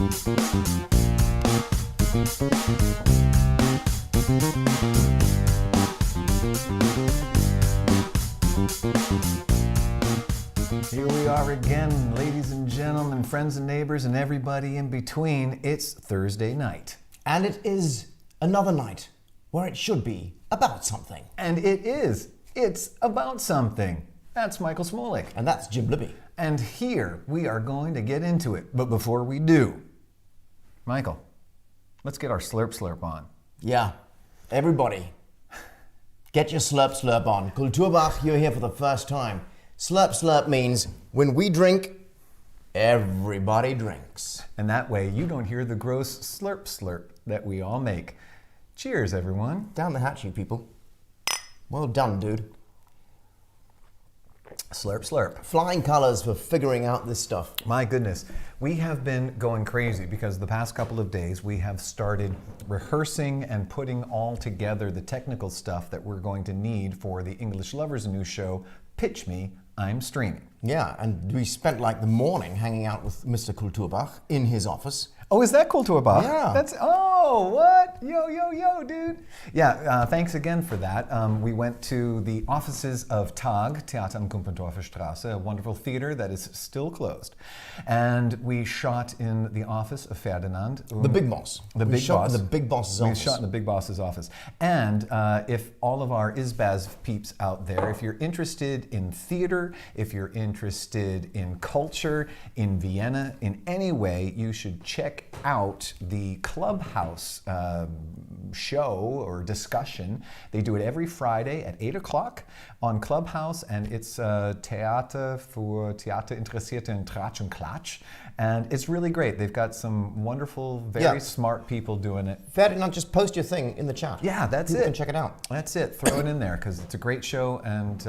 Here we are again, ladies and gentlemen, friends and neighbors, and everybody in between. It's Thursday night. And it is another night where it should be about something. And it is. It's about something. That's Michael Smolik. And that's Jim Libby. And here we are going to get into it. But before we do, Michael, let's get our slurp on. Yeah, everybody, get your slurp on. Kulturbach, you're here for the first time. Slurp means when we drink, everybody drinks. And that way you don't hear the gross slurp that we all make. Cheers, everyone. Down the hatch, you people. Well done, dude. Slurp. Flying colors for figuring out this stuff. My goodness, we have been going crazy because the past couple of days we have started rehearsing and putting all together the technical stuff that we're going to need for the English Lovers News show, Pitch Me, I'm Streaming. Yeah, and we spent like the morning hanging out with Mr. Kulturbach in his office. Oh, is that Kulturbach? Yeah. What? Yo, dude. Yeah, thanks again for that. We went to the offices of TAG, Theater am Gumpendorfer Straße, a wonderful theater that is still closed. And we shot in the office of Ferdinand. The big boss. The big boss. In the big boss's office. We shot in the big boss's office. And if all of our ISBAZ peeps out there, if you're interested in theater, if you're interested in culture, in Vienna, in any way, you should check out the Clubhouse show or discussion. They do it every Friday at 8 o'clock on Clubhouse, and it's Theater für Theaterinteressierte in Tratsch und Klatsch. And it's really great. They've got some wonderful, very smart people doing it. Ferdinand, just post your thing in the chat. Yeah, that's People it. can check it out. That's it. Throw it in there because it's a great show and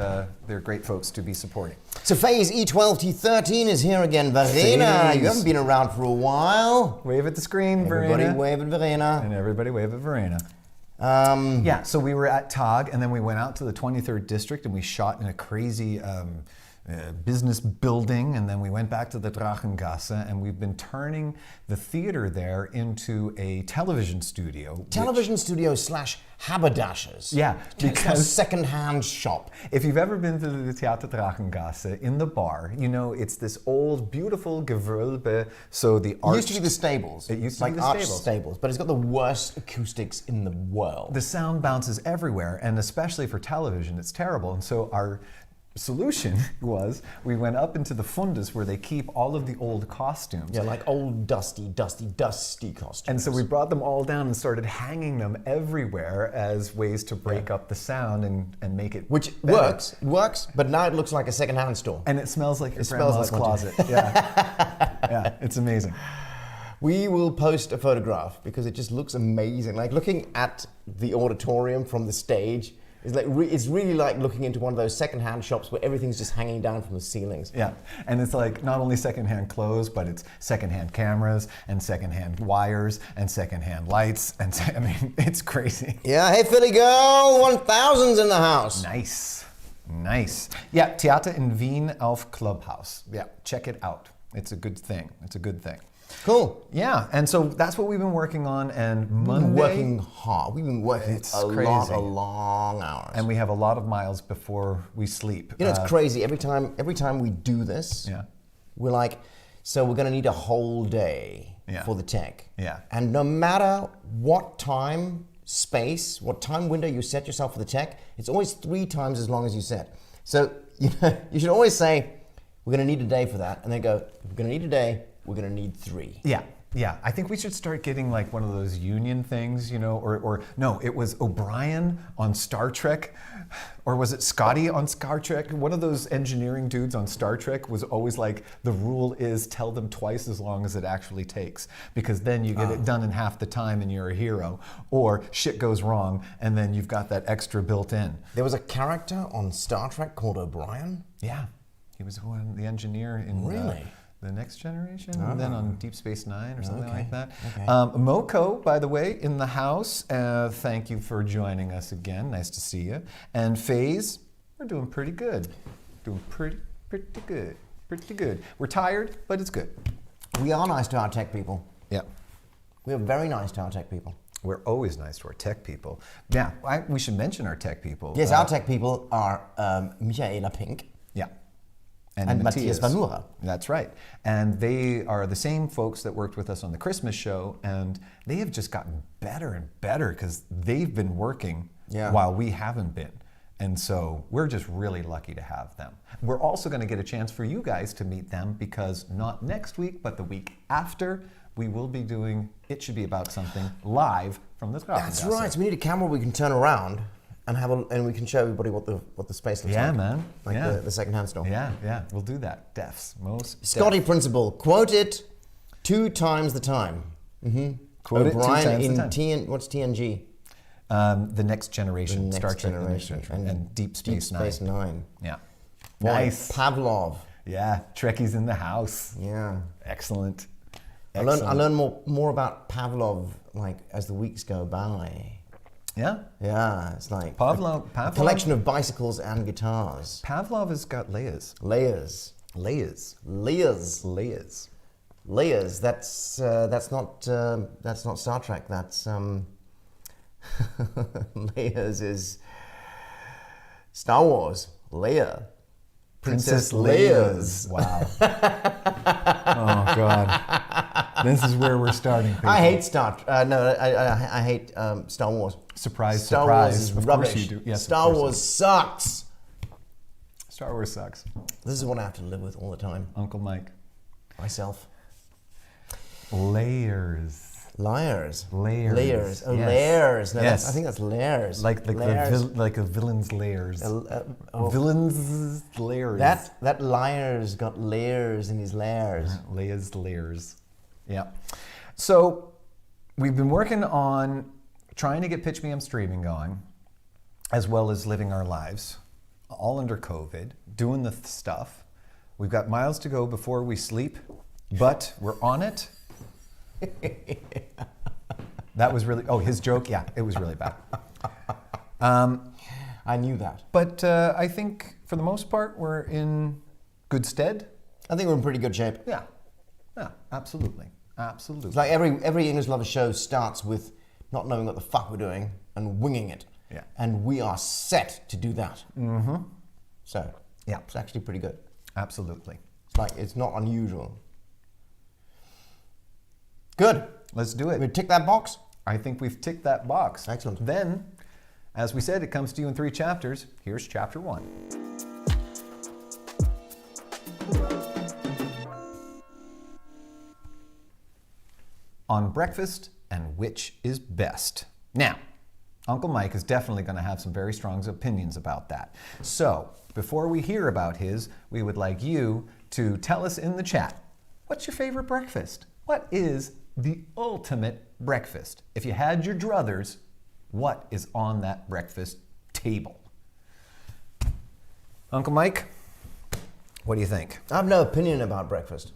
they're great folks to be supporting. So Phase E12T13 is here again. Verena, Phase. you haven't been around for a while. Wave at the screen, Everybody Verena. wave at Verena. And everybody wave at Verena. Um, Yeah, so we were at TAG and then we went out to the 23rd District and we shot in a crazy business building, and then we went back to the Drachengasse, and we've been turning the theater there into a television studio. Television studio / haberdashers. Yeah, Because a second-hand shop. If you've ever been to the Theater Drachengasse, in the bar, you know it's this old, beautiful Gewölbe, so the It arch... used to be the stables. It used to like be the arch stables. but it's got the worst acoustics in the world. The sound bounces everywhere, and especially for television, it's terrible. And so our solution was we went up into the fundus where they keep all of the old costumes. Yeah, like old dusty costumes. And so we brought them all down and started hanging them everywhere as ways to break up the sound and make it Which better. works, but now it looks like a second-hand store. And it smells like your smells grandma's like one, closet. Yeah, it's amazing. We will post a photograph because it just looks amazing. Like looking at the auditorium from the stage is like it's really like looking into one of those second-hand shops where everything's just hanging down from the ceilings. Yeah, and it's like not only secondhand clothes, but it's secondhand cameras and secondhand wires and secondhand lights, and I mean, it's crazy. Yeah, hey Philly girl, 1000's in the house. Nice. Yeah, Theater in Wien auf Clubhouse. Yeah, check it out. It's a good thing. Cool. Yeah, and so that's what we've been working on, and We've Monday... been working hard. We've been working It's a crazy. lot of long hours. And we have a lot of miles before we sleep. You know, it's crazy. Every time we do this, we're like, so we're going to need a whole day for the tech. Yeah. And no matter what time, space, what time window you set yourself for the tech, it's always 3 times as long as you set. So, you know, you should always say, we're going to need a day for that. And then go, we're going to need a day, we're going to need 3. Yeah, I think we should start getting like one of those union things, you know, or no, it was O'Brien on Star Trek, or was it Scotty on Star Trek? One of those engineering dudes on Star Trek was always like, the rule is tell them twice as long as it actually takes, because then you get it done in half the time and you're a hero, or shit goes wrong and then you've got that extra built in. There was a character on Star Trek called O'Brien? Yeah, he was the engineer in... Really? The Next Generation, and then on Deep Space Nine or something like that. Okay. Moko, by the way, in the house. Thank you for joining us again. Nice to see you. And Phase, we're doing pretty good. Doing pretty good. We're tired, but it's good. We are nice to our tech people. Yeah. We are very nice to our tech people. We're always nice to our tech people. Yeah, we should mention our tech people. Yes, our tech people are Michaela Pink Yeah. and Matthias Vanura. That's right. And they are the same folks that worked with us on the Christmas show, and they have just gotten better and better because they've been working while we haven't been. And so we're just really lucky to have them. We're also going to get a chance for you guys to meet them because not next week, but the week after, we will be doing It Should Be About Something live from the That's Grafengasse. right. So we need a camera we can turn around and and we can show everybody what the space looks like. Yeah, man. Like Yeah. the second-hand store. Yeah, we'll do that. Defs, most Scotty def. Principle, quote it 2 times the time. Mm-hmm. Quote it 2 O'Brien times the in time. what's TNG? The Next Generation, The Star Next Trek, Generation. The Next Generation, and Deep Space Nine. Yeah. Boy, Nice. Pavlov. Yeah, Trekkie's in the house. Yeah. Excellent. I learn more about Pavlov like as the weeks go by. Yeah. Yeah, it's like Pavlov. a collection of bicycles and guitars. Pavlov has got layers. Layers. Layers. Layers. Layers. Layers. That's not Star Trek. That's Layers is Star Wars. Leia. Princess Leia's. Wow. Oh God. This is where we're starting. People. I hate I hate Star Wars. Surprise, Star surprise. Wars is Of rubbish. course you do. Yes, of Star course you Wars sucks. do. Star Wars sucks. This is what I have to live with all the time. Uncle Mike. Myself. Layers. Liars. Layers. Layers. Oh, Yes. layers. No, Yes. I think that's layers. Like layers. like a villain's layers. Oh, Villain's layers. that liar's got layers in his layers. Leia's layers. Yeah. So we've been working on trying to get Pitch Me I'm streaming going, as well as living our lives, all under COVID, doing the stuff. We've got miles to go before we sleep, but we're on it. That was really, his joke, yeah, it was really bad. I knew that. But I think for the most part, we're in good stead. I think we're in pretty good shape. Yeah, absolutely. Absolutely. It's like every English Lover show starts with not knowing what the fuck we're doing and winging it. Yeah. And we are set to do that. Mm-hmm. So, yeah, it's actually pretty good. Absolutely. It's like, it's not unusual. Good. Let's do it. We tick that box? I think we've ticked that box. Excellent. Then, as we said, it comes to you in 3 chapters. Here's chapter 1. On breakfast and which is best. Now, Uncle Mike is definitely going to have some very strong opinions about that. So, before we hear about his, we would like you to tell us in the chat, what's your favorite breakfast? What is the ultimate breakfast? If you had your druthers, what is on that breakfast table? Uncle Mike, what do you think? I have no opinion about breakfast.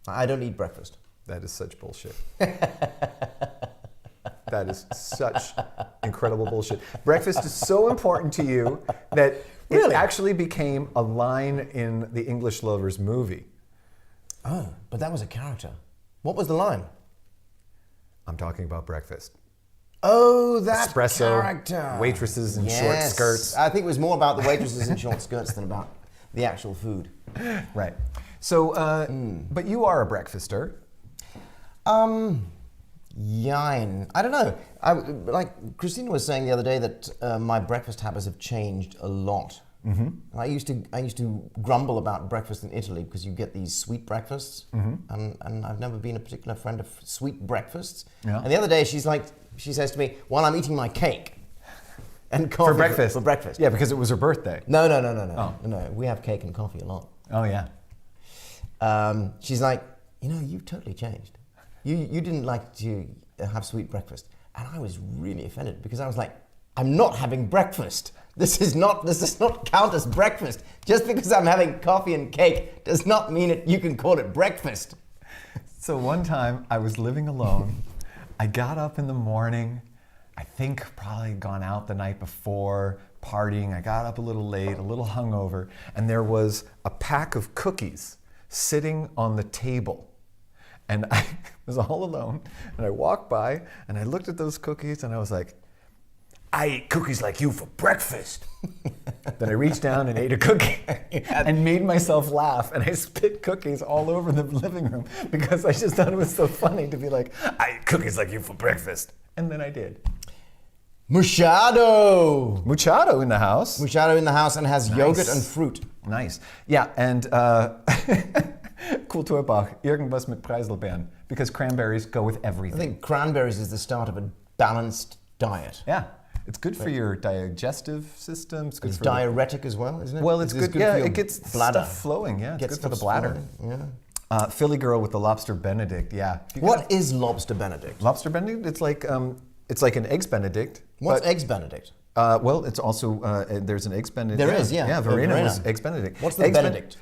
I don't eat breakfast. That is such bullshit. That is such incredible bullshit. Breakfast is so important to you that Really? it actually became a line in the English Lovers movie. Oh, but that was a character. What was the line? I'm talking about breakfast. Oh, that Espresso, character. waitresses in short Yes. skirts. I think it was more about the waitresses in short skirts than about the actual food. Right. So, but you are a breakfaster. Yine. I don't know. Like Christina was saying the other day that my breakfast habits have changed a lot. Mm-hmm. I used to grumble about breakfast in Italy because you get these sweet breakfasts, and I've never been a particular friend of sweet breakfasts. Yeah. And the other day she says to me, while I'm eating my cake and coffee For breakfast. For breakfast. Yeah, because it was her birthday. No. Oh. No. We have cake and coffee a lot. Oh, yeah. She's like, you've totally changed. You didn't like to have sweet breakfast. And I was really offended because I was like, I'm not having breakfast. This does not count as breakfast. Just because I'm having coffee and cake does not mean you can call it breakfast. So one time I was living alone. I got up in the morning. I think probably gone out the night before, partying. I got up a little late, a little hungover, and there was a pack of cookies sitting on the table. And I was all alone, and I walked by, and I looked at those cookies, and I was like, I eat cookies like you for breakfast. Then I reached down and ate a cookie and made myself laugh, and I spit cookies all over the living room because I just thought it was so funny to be like, I eat cookies like you for breakfast. And then I did. Muchado! Muchado in the house. Muchado in the house and has yogurt and fruit. Nice. Yeah, and Kulturbach, irgendwas mit Preiselbeeren, because cranberries go with I everything. think cranberries is the start of a balanced diet. Yeah, it's good for your digestive system. It's good It's for diuretic as well, isn't it? well, it's good. for Yeah, your it gets bladder. stuff flowing. Yeah, it's Gets good for the stuff bladder. flowing, Yeah. Philly girl with the lobster Benedict. Yeah. You What gotta- is lobster Benedict? lobster Benedict? It's like an eggs Benedict. What's but, eggs Benedict? well, it's also there's an eggs Benedict. There is, yeah. Yeah, Verena was eggs Benedict. What's the eggs Benedict?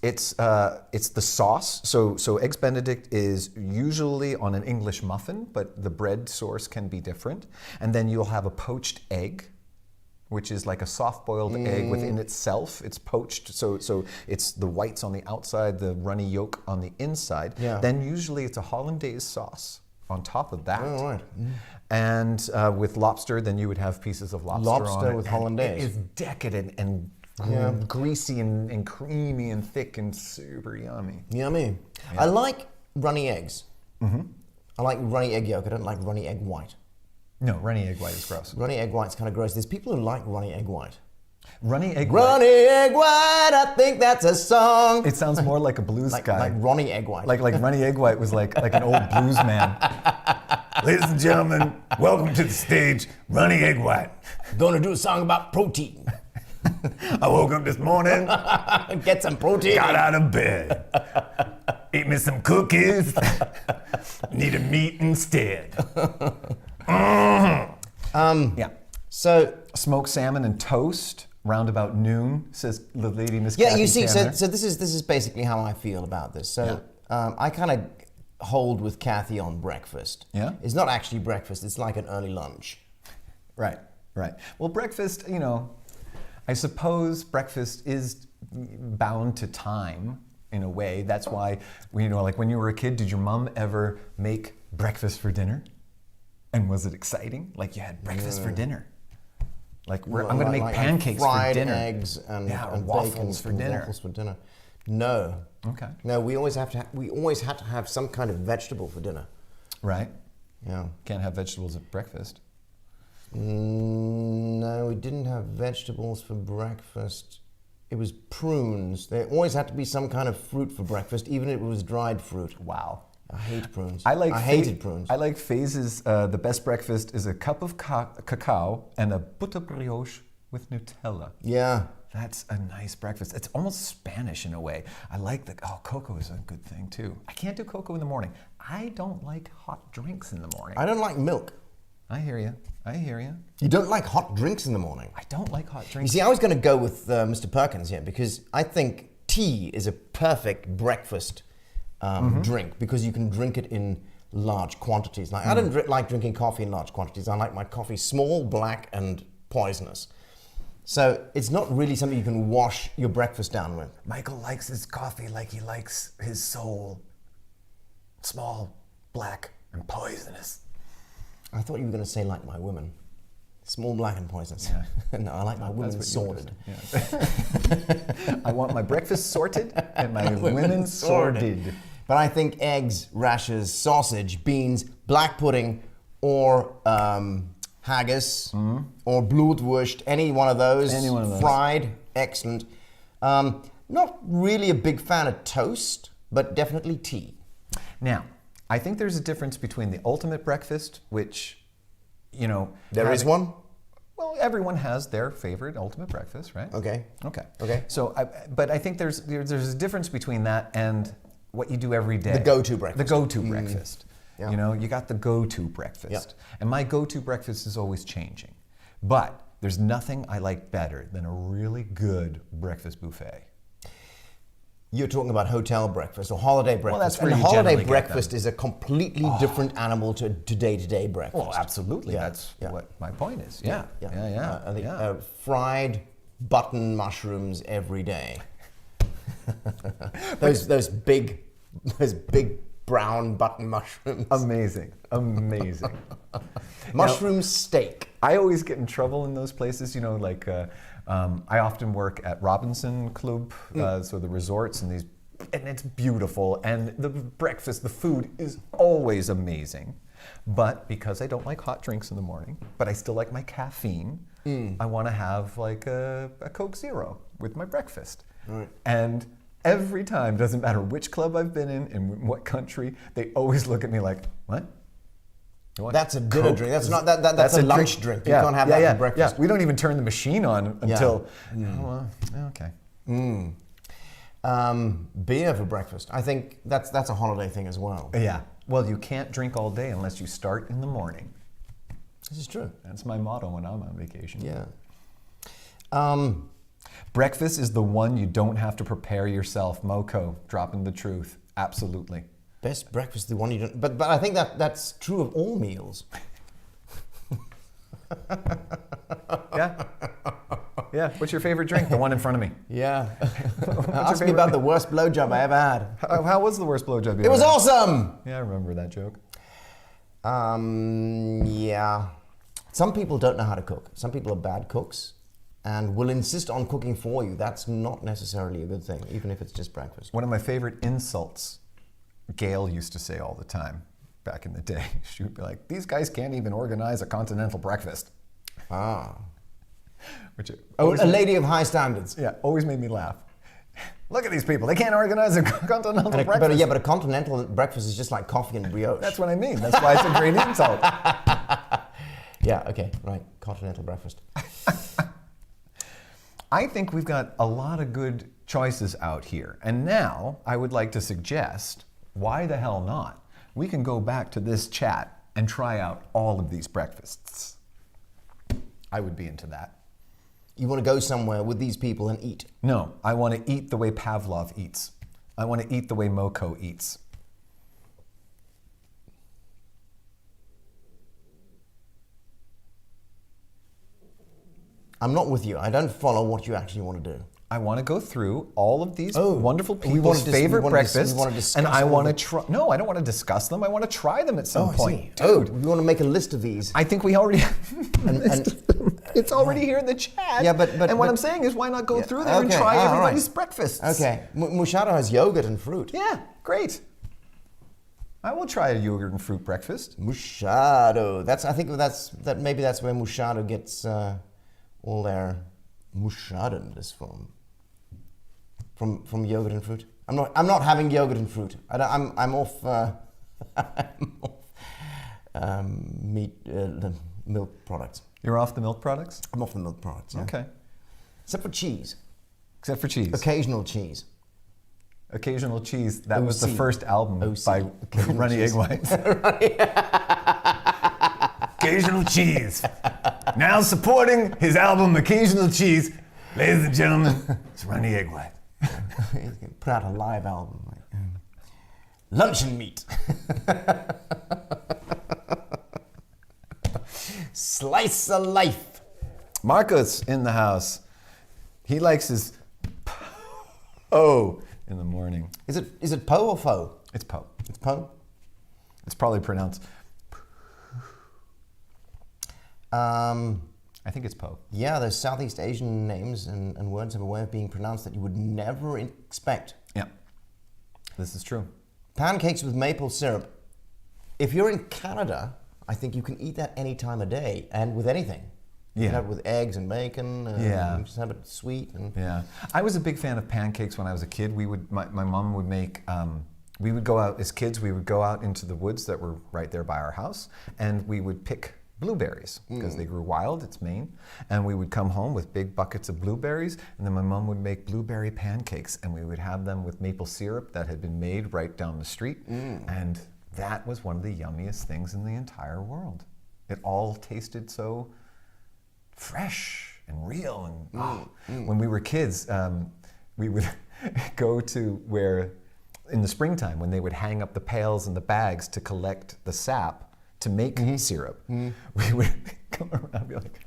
It's the sauce. So eggs Benedict is usually on an English muffin, but the bread source can be different. And then you'll have a poached egg, which is like a soft-boiled egg within itself. It's poached, so it's the whites on the outside, the runny yolk on the inside. Yeah. Then usually it's a hollandaise sauce on top of that. Oh, right. And with lobster, then you would have pieces of lobster on Lobster it. with And hollandaise. It is decadent and greasy and creamy and thick and super yummy. Yummy. I like runny eggs. I like runny egg yolk. I don't like runny egg white. No, runny egg white is gross. Runny egg white's kind of gross. There's people who like runny egg white. Runny egg white. Runny egg white, I think that's a song. It sounds more like a blues like, guy. like Ronnie Egg White. Like Runny Egg White was like an old blues man. Ladies and gentlemen, welcome to the stage, Runny Egg White. Gonna do a song about protein. I woke up this morning, Get some protein. got out of bed, ate me some cookies, needed meat instead. Yeah. So Smoked salmon and toast, round about noon, says the lady Miss yeah, Kathy you see, Chandler. so this is basically how I feel about this. So I kind of hold with Kathy on breakfast. Yeah? It's not actually breakfast. It's like an early lunch. Right, right. Well, breakfast, I suppose breakfast is bound to time in a way. That's why, like when you were a kid, did your mom ever make breakfast for dinner? And was it exciting? Like you had breakfast for dinner? Like I'm going to make pancakes fried for dinner. eggs and, or and waffles bacon for and dinner. Waffles for dinner. No. Okay. No, we always had to have some kind of vegetable for dinner. Right. Yeah. Can't have vegetables at breakfast. No, we didn't have vegetables for breakfast. It was prunes. There always had to be some kind of fruit for breakfast, even if it was dried fruit. Wow. I hate prunes. I hated prunes. I like phases. The best breakfast is a cup of cacao and a butter brioche with Nutella. Yeah. That's a nice breakfast. It's almost Spanish in a way. I like cocoa is a good thing too. I can't do cocoa in the morning. I don't like hot drinks in the morning. I don't like milk. I hear you. I hear you. You don't like hot drinks in the morning? I don't like hot You drinks. see, I was going to go with Mr. Perkins here because I think tea is a perfect breakfast drink because you can drink it in large quantities. Like I don't like drinking coffee in large quantities. I like my coffee small, black, and poisonous. So it's not really something you can wash your breakfast down with. Michael likes his coffee like he likes his soul. Small, black, and poisonous. I thought you were going to say like my women. Small, black, and poisonous. No, I like my women That's what you sorted. Yeah. I want my breakfast sorted and my women sorted. But I think eggs, rashers, sausage, beans, black pudding, or haggis, or blutwurst, any one of those. Any one of those. Fried, excellent. Not really a big fan of toast, but definitely tea. Now, I think there's a difference between the ultimate breakfast, which, There is one? Well, everyone has their favorite ultimate breakfast, right? Okay. Okay. Okay. So, but I think there's a difference between that and what you do every day. The go-to breakfast. The go-to breakfast. Yeah. You got the go-to breakfast. Yeah. And my go-to breakfast is always changing. But there's nothing I like better than a really good breakfast buffet. You're talking about hotel breakfast or holiday breakfast. that's where and you holiday generally get breakfast them. is a completely different animal to day-to-day breakfast. Well, absolutely. Yeah, That's yeah. what my point is. Yeah. I think yeah. fried button mushrooms every day. those big brown button mushrooms. Amazing. Amazing. Mushroom steak. I always get in trouble in those places, you know, like I often work at Robinson Club, so the resorts and it's beautiful, and the breakfast, the food is always amazing. But because I don't like hot drinks in the morning, but I still like my caffeine, I want to have like a Coke Zero with my breakfast. Right. And every time, doesn't matter which club I've been in what country, they always look at me like, what? What? That's a dinner Coke? drink. That's not that's a lunch drink. You can't have that for breakfast. Yeah, we don't even turn the machine on until. Oh, well, okay. Beer for breakfast. I think that's a holiday thing as well. Yeah. Well, you can't drink all day unless you start in the morning. This is true. That's my motto when I'm on vacation. Yeah. Breakfast is the one you don't have to prepare yourself. Moco, dropping the truth. Absolutely. Best breakfast, the one you don't. But I think that's true of all meals. Yeah. Yeah. What's your favorite drink? The one in front of me. Yeah. your Ask me about the worst blowjob I ever had. How was the worst blowjob you It was ever had? awesome. Yeah, I remember that joke. Yeah. Some people don't know how to cook. Some people are bad cooks and will insist on cooking for you. That's not necessarily a good thing, even if it's just breakfast. One of my favorite insults Gail used to say all the time back in the day. She would be like, these guys can't even organize a continental breakfast. Ah. Which Oh, a lady of high standards. yeah, always made me laugh. Look at these people. They can't organize a continental breakfast. But a continental breakfast is just like coffee and brioche. That's what I mean. That's why it's a great insult. Yeah, okay, right. Continental breakfast. I think we've got a lot of good choices out here. And now I would like to suggest, why the hell not? We can go back to this chat and try out all of these breakfasts. I would be into that. You want to go somewhere with these people and eat. No, I want to eat the way Pavlov eats. I want to eat the way Moco eats. I'm not with you. I don't follow what you actually want to do. I want to go through all of these Oh, wonderful we wanna people's dis- favorite we wanna dis- we breakfasts, wanna discuss and I all want to of it. try. No, I don't want to discuss them. I want to try them at some I point. see. Oh, we want to make a list of these. I think we already. And- it's already here in the chat. Yeah, but and what but- I'm saying is, why not go Yeah, through there and okay, try all right. everybody's breakfasts? Okay, Mushato has yogurt and fruit. Yeah, great. I will try a yogurt and fruit breakfast. Mushato. Maybe that's where Mushato gets all their Mushadoness from. From yogurt and fruit. I'm not having yogurt and fruit. I'm off. I'm off meat, the milk products. You're off the milk products? I'm off the milk products. Yeah. Okay. Except for cheese. Except for cheese. Occasional cheese. Occasional Cheese. That was the OC. first album OC. by Occasional Runny Cheese. Egg Whites. Occasional Cheese. Now supporting his album Occasional Cheese, ladies and gentlemen, it's Runny Egg White. Put out a live album. Luncheon meat. Slice of life. Marcos in the house. He likes his O in the morning. Is it po or fo? It's Po. It's po. It's probably pronounced. I think it's Po. Yeah, those Southeast Asian names and words have a way of being pronounced that you would never expect. Yeah. This is true. Pancakes with maple syrup. If you're in Canada, I think you can eat that any time of day and with anything. You Yeah. can have it with eggs and bacon. Yeah. Just have it sweet. And Yeah, I was a big fan of pancakes when I was a kid. My mom would make. We would go out as kids. We would go out into the woods that were right there by our house, and we would pick blueberries because they grew wild. It's Maine, and we would come home with big buckets of blueberries, and then my mom would make blueberry pancakes, and we would have them with maple syrup that had been made right down the street, and that was one of the yummiest things in the entire world. It all tasted so fresh and real. And when we were kids, we would go to where, in the springtime, when they would hang up the pails and the bags to collect the sap to make syrup, we would go around and be like,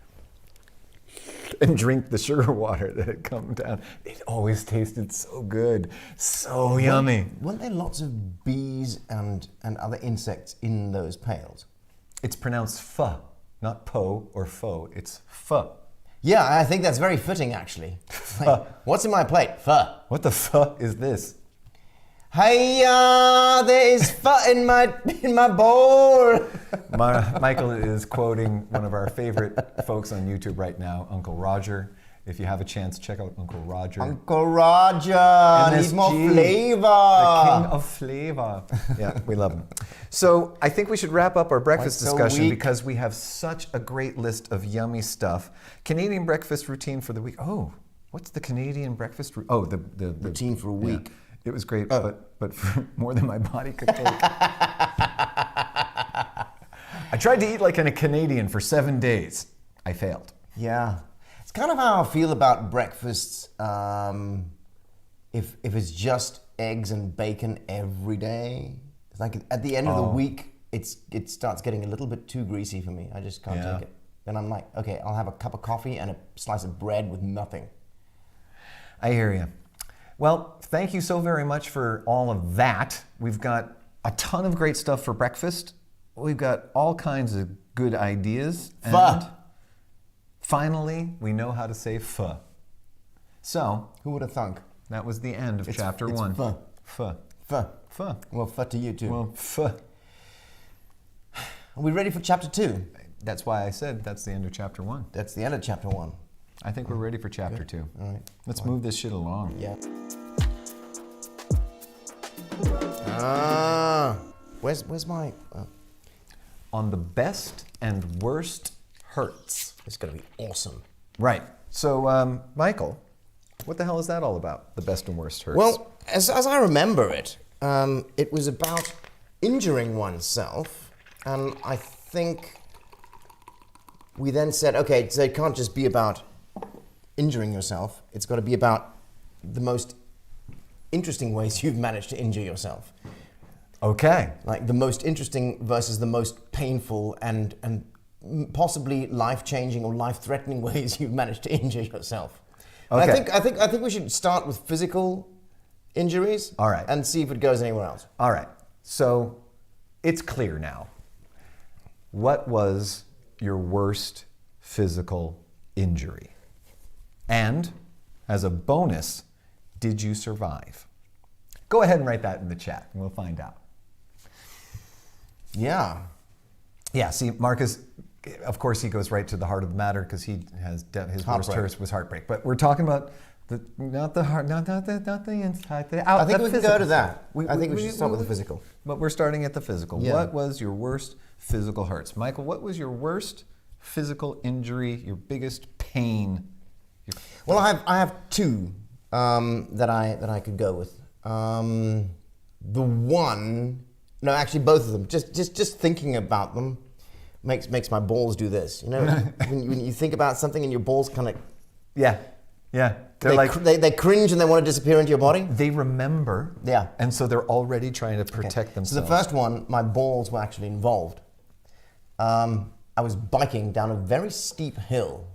and drink the sugar water that had come down. It always tasted so good, so yummy. Weren't there lots of bees and other insects in those pails? It's pronounced pho, not po or fo. It's pho. Yeah, I think that's very fitting, actually. Like, what's in my plate? Pho. What the pho is this? Hiya, there is pho in my bowl. Michael is quoting one of our favorite folks on YouTube right now, Uncle Roger. If you have a chance, check out Uncle Roger. Uncle Roger, need more MSG, flavor. The king of flavor. Yeah, we love him. So I think we should wrap up our breakfast Why so discussion weak? because we have such a great list of yummy stuff. Canadian breakfast routine for the week. Oh, what's the Canadian breakfast? Oh, the Routine for a week. Yeah. It was great, but for more than my body could take. I tried to eat like a Canadian for 7 days. I failed. Yeah. It's kind of how I feel about breakfasts. If it's just eggs and bacon every day, it's like at the end of the week, it starts getting a little bit too greasy for me. I just can't take it. Then I'm like, okay, I'll have a cup of coffee and a slice of bread with nothing. I hear you. Well, thank you so very much for all of that. We've got a ton of great stuff for breakfast. We've got all kinds of good ideas. Pho. And finally, we know how to say pho. So, Who would have thunk? that was the end of chapter it's 1. pho. Pho. Pho. Pho. Well, pho to you too. Well, pho. Are we ready for chapter 2? That's why I said that's the end of chapter 1. That's the end of chapter 1. I think we're ready for chapter 2. All right. Let's move this shit along. Yeah. Where's my? On the best and worst hurts. It's gonna be awesome. Right. So, Michael, what the hell is that all about? The best and worst hurts. Well, as I remember it, it was about injuring oneself, and I think we then said, okay, so it can't just be about injuring yourself. It's got to be about the most interesting ways you've managed to injure yourself. okay. Like the most interesting versus the most painful and possibly life-changing or life-threatening ways you've managed to injure yourself. And Okay. I think we should start with physical injuries. All right. And see if it goes anywhere else. All right. So, it's clear now. What was your worst physical injury? And, as a bonus, did you survive? Go ahead and write that in the chat, and we'll find out. Yeah. Yeah, see, Marcus, of course, he goes right to the heart of the matter because he has his worst Heartbreak. hurt was heartbreak. But we're talking about not the heart, not the inside, the out. I think the we can physical go to that. stuff. I think we should start with the physical. But we're starting at the physical. Yeah. What was your worst physical hurts, Michael? What was your worst physical injury? Your biggest pain? Well, I have two that I could go with. The one, no, actually both of them. Just thinking about them makes my balls do this. You know, when you think about something and your balls kind of Yeah, yeah. They're like they cringe and they want to disappear into your body. they remember. Yeah. And so they're already trying to protect So themselves. the first one, my balls were actually involved. I was biking down a very steep hill,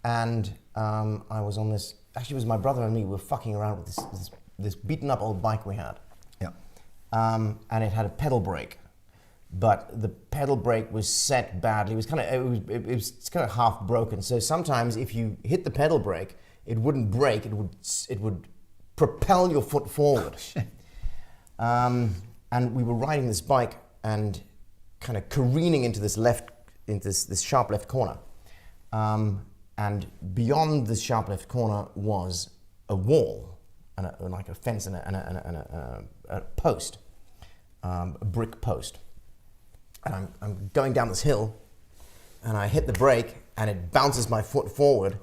and I was on this. Actually, it was my brother and me. We were fucking around with this beaten up old bike we had. Yeah. And it had a pedal brake, but the pedal brake was set badly. It was kind of half broken. So sometimes if you hit the pedal brake, it wouldn't brake. It would propel your foot forward. And we were riding this bike and kind of careening into this sharp left corner. And beyond this sharp left corner was a wall, and like a fence and a post, a brick post. And I'm going down this hill, and I hit the brake, and it bounces my foot forward,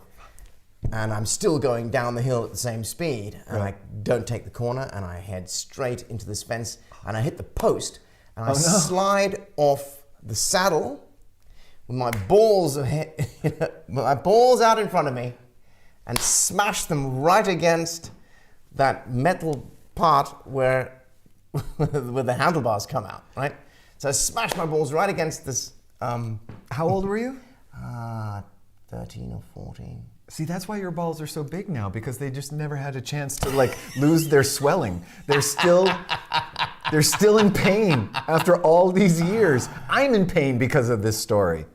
and I'm still going down the hill at the same speed, and I don't take the corner, and I head straight into this fence, and I hit the post, and I slide off the saddle with my balls out in front of me, and smash them right against that metal part where the handlebars come out, right? So I smashed my balls right against this. How old were you? 13 or 14. See, that's why your balls are so big now, because they just never had a chance to like lose their swelling. They're still in pain after all these years. I'm in pain because of this story.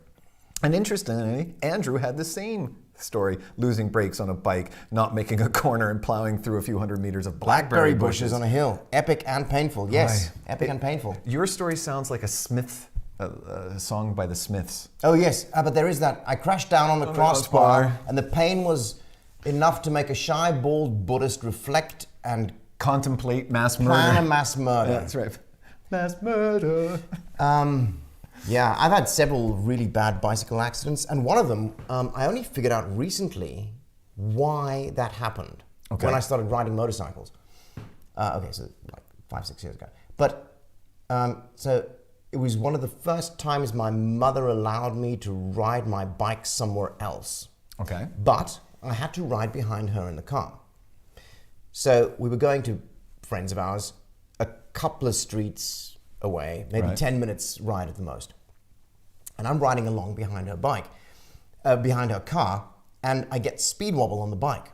And interestingly, Andrew had the same story, losing brakes on a bike, not making a corner and plowing through a few hundred meters of blackberry bushes on a hill. Epic and painful. Yes, Right. epic and painful. Your story sounds like a Smith a song by the Smiths. Oh yes, but there is that. I crashed down on the crossbar, and the pain was enough to make a shy, bald Buddhist reflect and Contemplate mass plan a murder. mass murder. Yeah, that's right. Mass murder. Yeah, I've had several really bad bicycle accidents, and one of them, I only figured out recently why that happened Okay. when I started riding motorcycles. Okay, so like 5-6 years ago. But so it was one of the first times my mother allowed me to ride my bike somewhere else. Okay. But I had to ride behind her in the car. So we were going to friends of ours a couple of streets away, maybe Right. 10 minutes ride at the most. And I'm riding along behind her bike, behind her car, and I get speed wobble on the bike.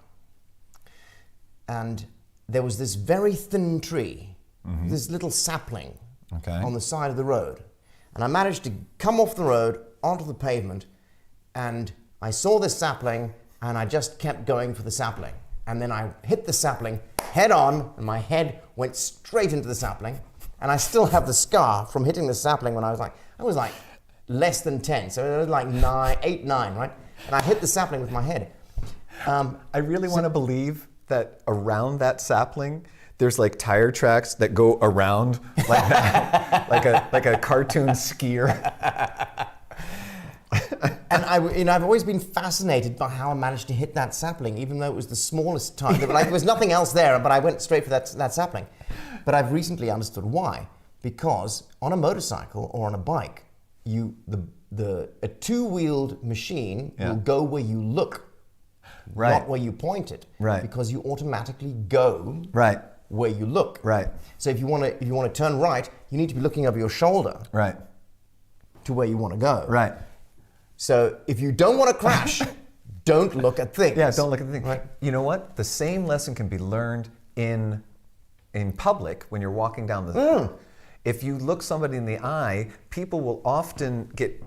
And there was this very thin tree, this little sapling Okay. on the side of the road. And I managed to come off the road onto the pavement, and I saw this sapling, and I just kept going for the sapling. And then I hit the sapling head on, and my head went straight into the sapling. And I still have the scar from hitting the sapling when I was like less than 10, so it was like 8, 9, right? And I hit the sapling with my head. I really want to believe that around that sapling, there's like tire tracks that go around like that, like a cartoon skier. And I've always been fascinated by how I managed to hit that sapling, even though it was the smallest tire. Like there was nothing else there, but I went straight for that sapling. But I've recently understood why. Because on a motorcycle or on a bike, a two-wheeled machine Yeah. will go where you look, Right. not where you point it. Right. Because you automatically go Right. where you look. Right. So if you want to turn right, you need to be looking over your shoulder Right. to where you want to go. Right. So if you don't want to crash, don't look at things. Yeah, don't look at the thing. Right. You know what? The same lesson can be learned in public when you're walking down the. If you look somebody in the eye, people will often get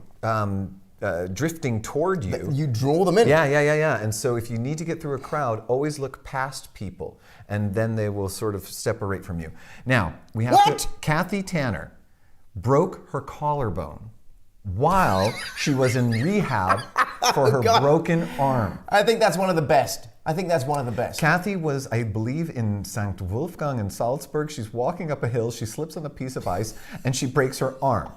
drifting toward you. You draw them in. Yeah. And so if you need to get through a crowd, always look past people, and then they will sort of separate from you. Now we have What? Kathy Tanner broke her collarbone while she was in rehab for her God. broken arm. I think that's one of the best. Kathy was, I believe, in St. Wolfgang in Salzburg. She's walking up a hill. She slips on a piece of ice, and she breaks her arm.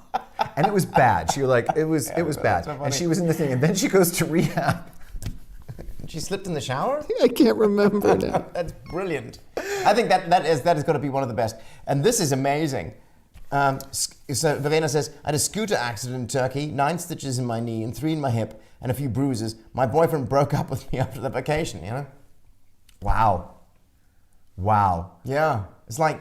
And it was bad. She was like, it was bad. so And funny. she was in the thing, and then she goes to rehab. She slipped in the shower? I can't remember now. That's brilliant. I think that has got to be one of the best. And this is amazing. So Verena says, I had a scooter accident in Turkey, 9 stitches in my knee and 3 in my hip, and a few bruises. My boyfriend broke up with me after the vacation, you know? Wow. Yeah. It's like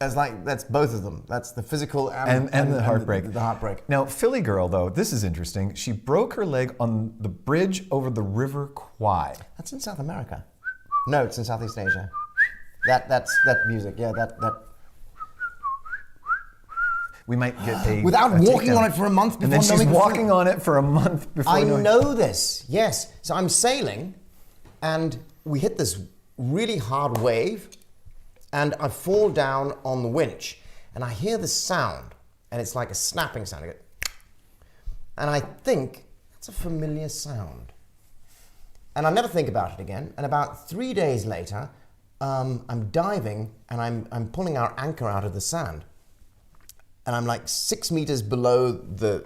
that's both of them. That's the physical and the heartbreak. The heartbreak. Now, Philly girl, though, this is interesting. She broke her leg on the bridge over the River Kwai. That's in South America. No, it's in Southeast Asia. That's that music. Yeah, that. We might get a Without a walking takedown. on it for a month before And then she's knowing the walking feeling. on it for a month before I knowing. know this, yes. So I'm sailing, and we hit this really hard wave, and I fall down on the winch, and I hear this sound, and it's like a snapping sound. I go, and I think that's a familiar sound. And I never think about it again. And about 3 days later, I'm diving, and I'm pulling our anchor out of the sand. And I'm like 6 meters below the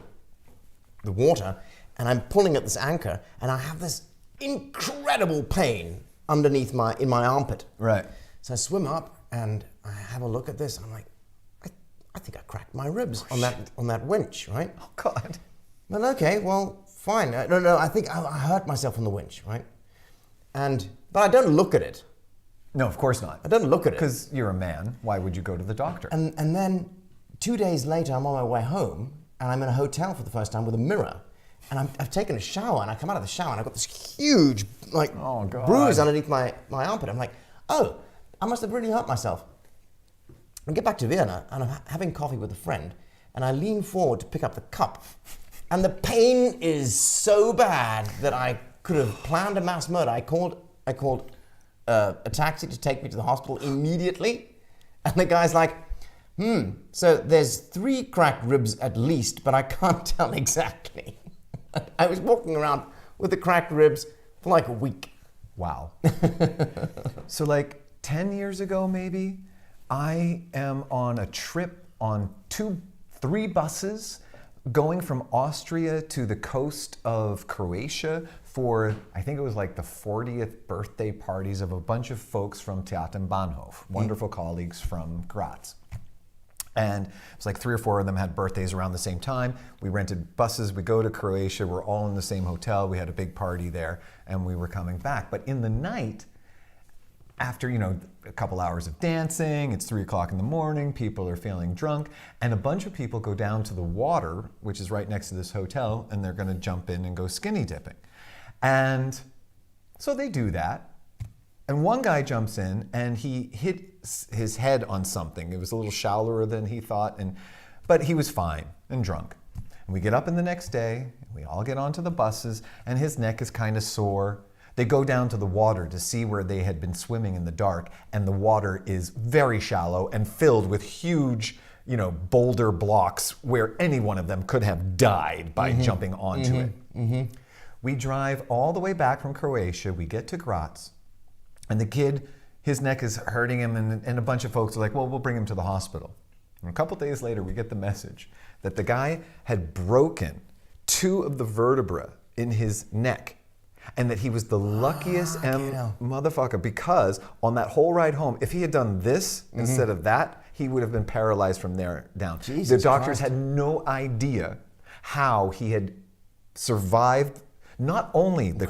water, and I'm pulling at this anchor, and I have this incredible pain underneath in my armpit. Right. So I swim up, and I have a look at this, and I'm like, I think I cracked my ribs on that winch, right? Oh, God. Well, okay, well, fine. No, I think I hurt myself on the winch, right? But I don't look at it. No, of course not. I don't look at it. Because you're a man. Why would you go to the doctor? And then 2 days later, I'm on my way home, and I'm in a hotel for the first time with a mirror. I've taken a shower, and I come out of the shower, and I've got this huge, like, Oh, God. bruise underneath my armpit. I'm like, oh, I must have really hurt myself. I get back to Vienna, and I'm having coffee with a friend, and I lean forward to pick up the cup, and the pain is so bad that I could have planned a mass murder. I called a taxi to take me to the hospital immediately, and the guy's like, so there's 3 cracked ribs at least, but I can't tell exactly. I was walking around with the cracked ribs for like a week. Wow. So like 10 years ago, maybe, I am on a trip on 3 buses going from Austria to the coast of Croatia for, I think it was like the 40th birthday parties of a bunch of folks from Theater Bahnhof, wonderful colleagues from Graz. And it was like 3 or 4 of them had birthdays around the same time. We rented buses, we go to Croatia, we're all in the same hotel, we had a big party there, and we were coming back. But in the night, after, a couple hours of dancing, it's 3 o'clock in the morning, people are feeling drunk, and a bunch of people go down to the water, which is right next to this hotel, and they're gonna jump in and go skinny dipping. And so they do that. And one guy jumps in and he hit his head on something. It was a little shallower than he thought, but he was fine and drunk. And we get up in the next day, we all get onto the buses, and his neck is kind of sore. They go down to the water to see where they had been swimming in the dark, and the water is very shallow and filled with huge, boulder blocks where any one of them could have died by jumping onto it. We drive all the way back from Croatia, we get to Graz, and the kid, his neck is hurting him, and a bunch of folks are like, well, we'll bring him to the hospital. And a couple days later, we get the message that the guy had broken 2 of the vertebrae in his neck, and that he was the luckiest motherfucker, because on that whole ride home, if he had done this instead of that, he would have been paralyzed from there down. Jesus the doctors Christ. had no idea how he had survived not only the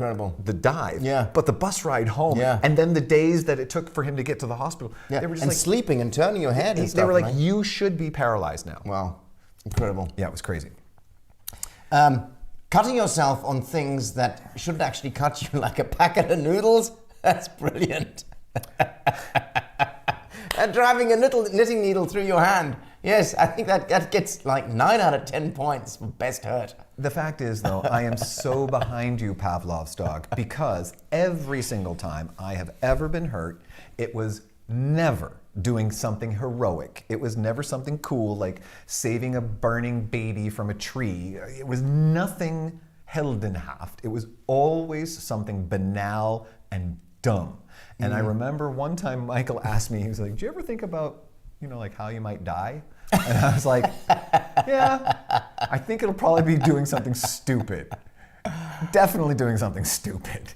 dive, but the bus ride home, and then the days that it took for him to get to the hospital. Yeah. They were just and like sleeping and turning your head and stuff. They were like, right? you should be paralyzed now. Wow, incredible. Yeah, it was crazy. Cutting yourself on things that should actually cut you, like a packet of noodles, that's brilliant. And driving a knitting needle through your hand. Yes, I think that gets like 9 out of 10 points for best hurt. The fact is, though, I am so behind you, Pavlov's dog, because every single time I have ever been hurt, it was never doing something heroic. It was never something cool like saving a burning baby from a tree. It was nothing heldenhaft. It was always something banal and dumb. And I remember one time Michael asked me, he was like, do you ever think about, like how you might die? And I was like, yeah, I think it'll probably be doing something stupid. Definitely doing something stupid.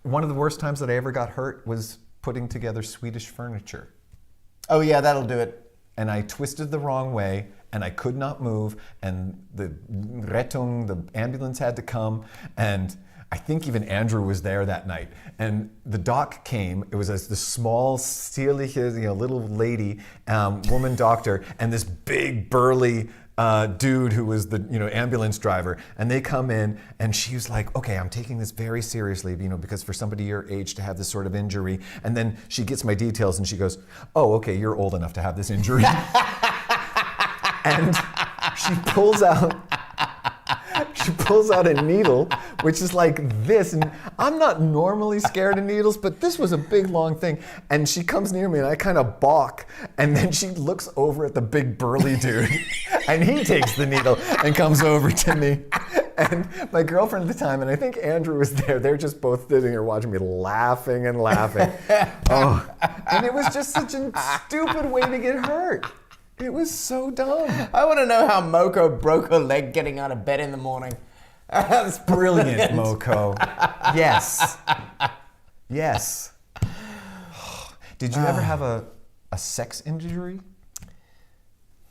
One of the worst times that I ever got hurt was putting together Swedish furniture. Oh yeah, that'll do it. And I twisted the wrong way, and I could not move, and the Rettung, the ambulance had to come, and I think even Andrew was there that night. And the doc came. It was this small, zierliche, little lady, woman doctor, and this big, burly dude who was the ambulance driver. And they come in, and she was like, okay, I'm taking this very seriously, because for somebody your age to have this sort of injury. And then she gets my details, and she goes, oh, okay, you're old enough to have this injury. And she pulls out a needle, which is like this, and I'm not normally scared of needles, but this was a big, long thing. And she comes near me, and I kind of balk, and then she looks over at the big, burly dude, and he takes the needle and comes over to me. And my girlfriend at the time, and I think Andrew was there, they're just both sitting there watching me laughing and laughing. Oh, and it was just such a stupid way to get hurt. It was so dumb. I want to know how Moko broke her leg getting out of bed in the morning. That's Brilliant, Moko. Yes. Yes. Did you ever have a sex injury?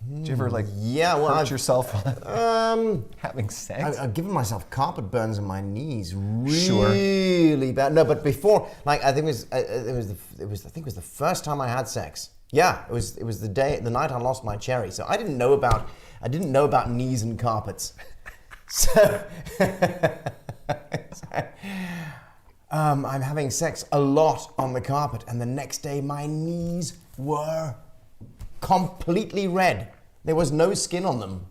Did you ever hurt yourself having sex? I've given myself carpet burns on my knees, really bad. No, but before, I think it was the first time I had sex. Yeah, it was the night I lost my cherry. So I didn't know about knees and carpets. So, I'm having sex a lot on the carpet, and the next day my knees were completely red. There was no skin on them.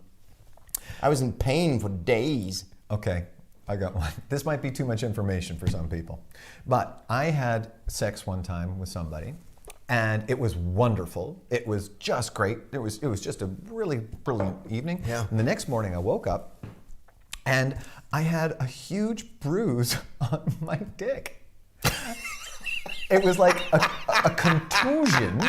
I was in pain for days. Okay, I got one. This might be too much information for some people. But I had sex one time with somebody, and it was wonderful. It was just great. It was just a really brilliant evening. Yeah. And the next morning I woke up, and I had a huge bruise on my dick. It was like a contusion.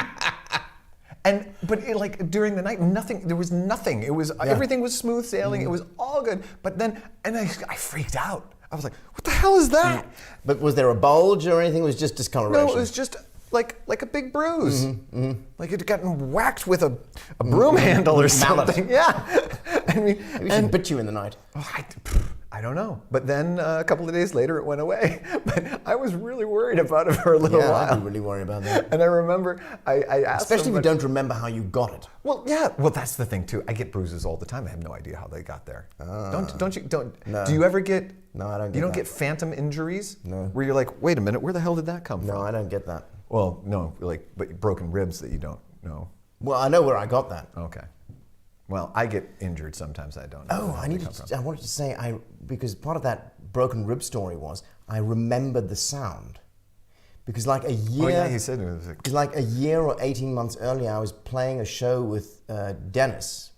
But like during the night, there was nothing. It was everything was smooth sailing. It was all good. But then, I freaked out. I was like, "What the hell is that?" But was there a bulge or anything? It was just discoloration. No, it was just like a big bruise. Like it had gotten whacked with a broom handle or something. Yeah. I mean, Maybe she bit you in the night. Oh, I don't know. But then a couple of days later, it went away. But I was really worried about it for a little while. I'd be really worried about that. And I remember I asked Especially if you somebody, don't remember how you got it. Well, yeah. Well, that's the thing too. I get bruises all the time. I have no idea how they got there. Don't you? No. Do you ever get? No, I don't get You don't that. get phantom injuries? No. Where you're like, wait a minute, where the hell did that come from? No, I don't get that. Well, no, but broken ribs that you don't know. Well, I know where I got that. Okay. Well, I get injured sometimes. I don't know. Oh, where I they come from. wanted to say because part of that broken rib story was I remembered the sound. Because like a year, Oh yeah, he said it was. because like a year or 18 months earlier, I was playing a show with Dennis,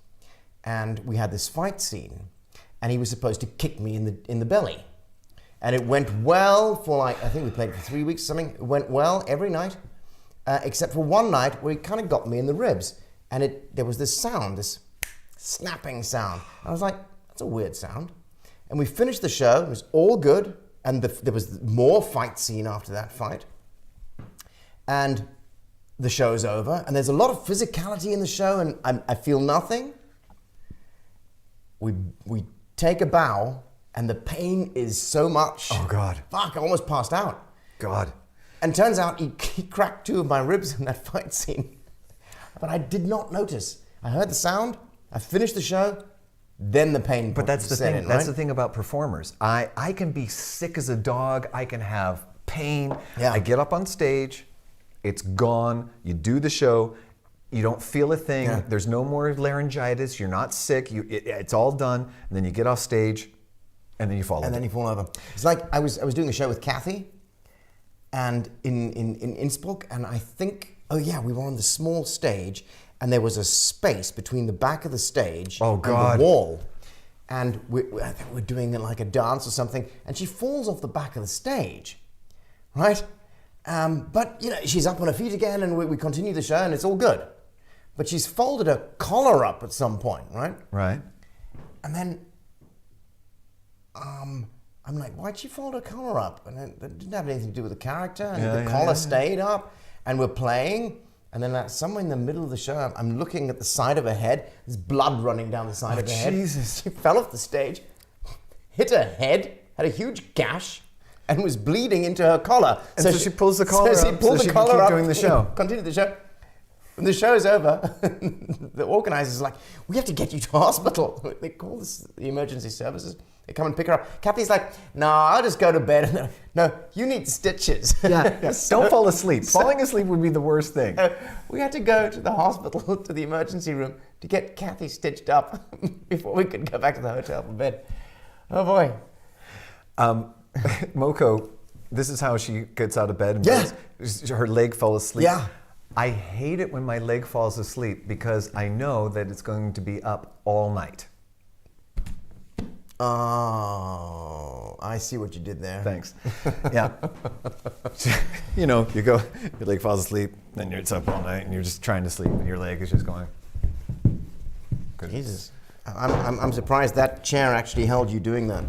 and we had this fight scene, and he was supposed to kick me in the belly, and it went well for like I think we played for 3 weeks or something. It went well every night, except for one night where he kind of got me in the ribs, and there was this sound, this snapping sound. I was like, that's a weird sound. And we finished the show. It was all good. And there was more fight scene after that fight. And the show's over. And there's a lot of physicality in the show. And I feel nothing. We take a bow. And the pain is so much. Oh, God. Fuck, I almost passed out. God. And turns out he cracked 2 of my ribs in that fight scene. But I did not notice. I heard the sound. I finished the show, then the pain. But that's the set thing. in, That's right? the thing about performers. I can be sick as a dog. I can have pain. Yeah. I get up on stage, it's gone. You do the show, you don't feel a thing. Yeah. There's no more laryngitis. You're not sick. It's all done. And then you get off stage, and then you fall. And then you fall over. It's like I was doing a show with Kathy, and in Innsbruck, and I think we were on the small stage. And there was a space between the back of the stage and the wall. And I think we're doing like a dance or something. And she falls off the back of the stage, right? But, she's up on her feet again and we continue the show and it's all good. But she's folded her collar up at some point, right? Right. And then I'm like, why'd she fold her collar up? And it didn't have anything to do with the character. And the collar stayed up and we're playing. And then somewhere in the middle of the show, I'm looking at the side of her head. There's blood running down the side of her head. Jesus. She fell off the stage, hit her head, had a huge gash, and was bleeding into her collar. And so she pulls the collar so up she pulled so the she can collar keep up, doing the show. Continued the show. When the show's over, the organizer's like, we have to get you to hospital. They call the emergency services. They come and pick her up. Kathy's like, no, I'll just go to bed. And they're like, no, you need stitches. Yeah. Don't fall asleep. Falling asleep would be the worst thing. We had to go to the hospital, to the emergency room, to get Kathy stitched up before we could go back to the hotel for bed. Oh boy. Moko, this is how she gets out of bed. And Yeah. her leg fell asleep. Yeah. I hate it when my leg falls asleep because I know that it's going to be up all night. Oh, I see what you did there. Thanks. Yeah. You go, your leg falls asleep, then it's up all night, and you're just trying to sleep, and your leg is just going. Jesus. I'm surprised that chair actually held you doing that.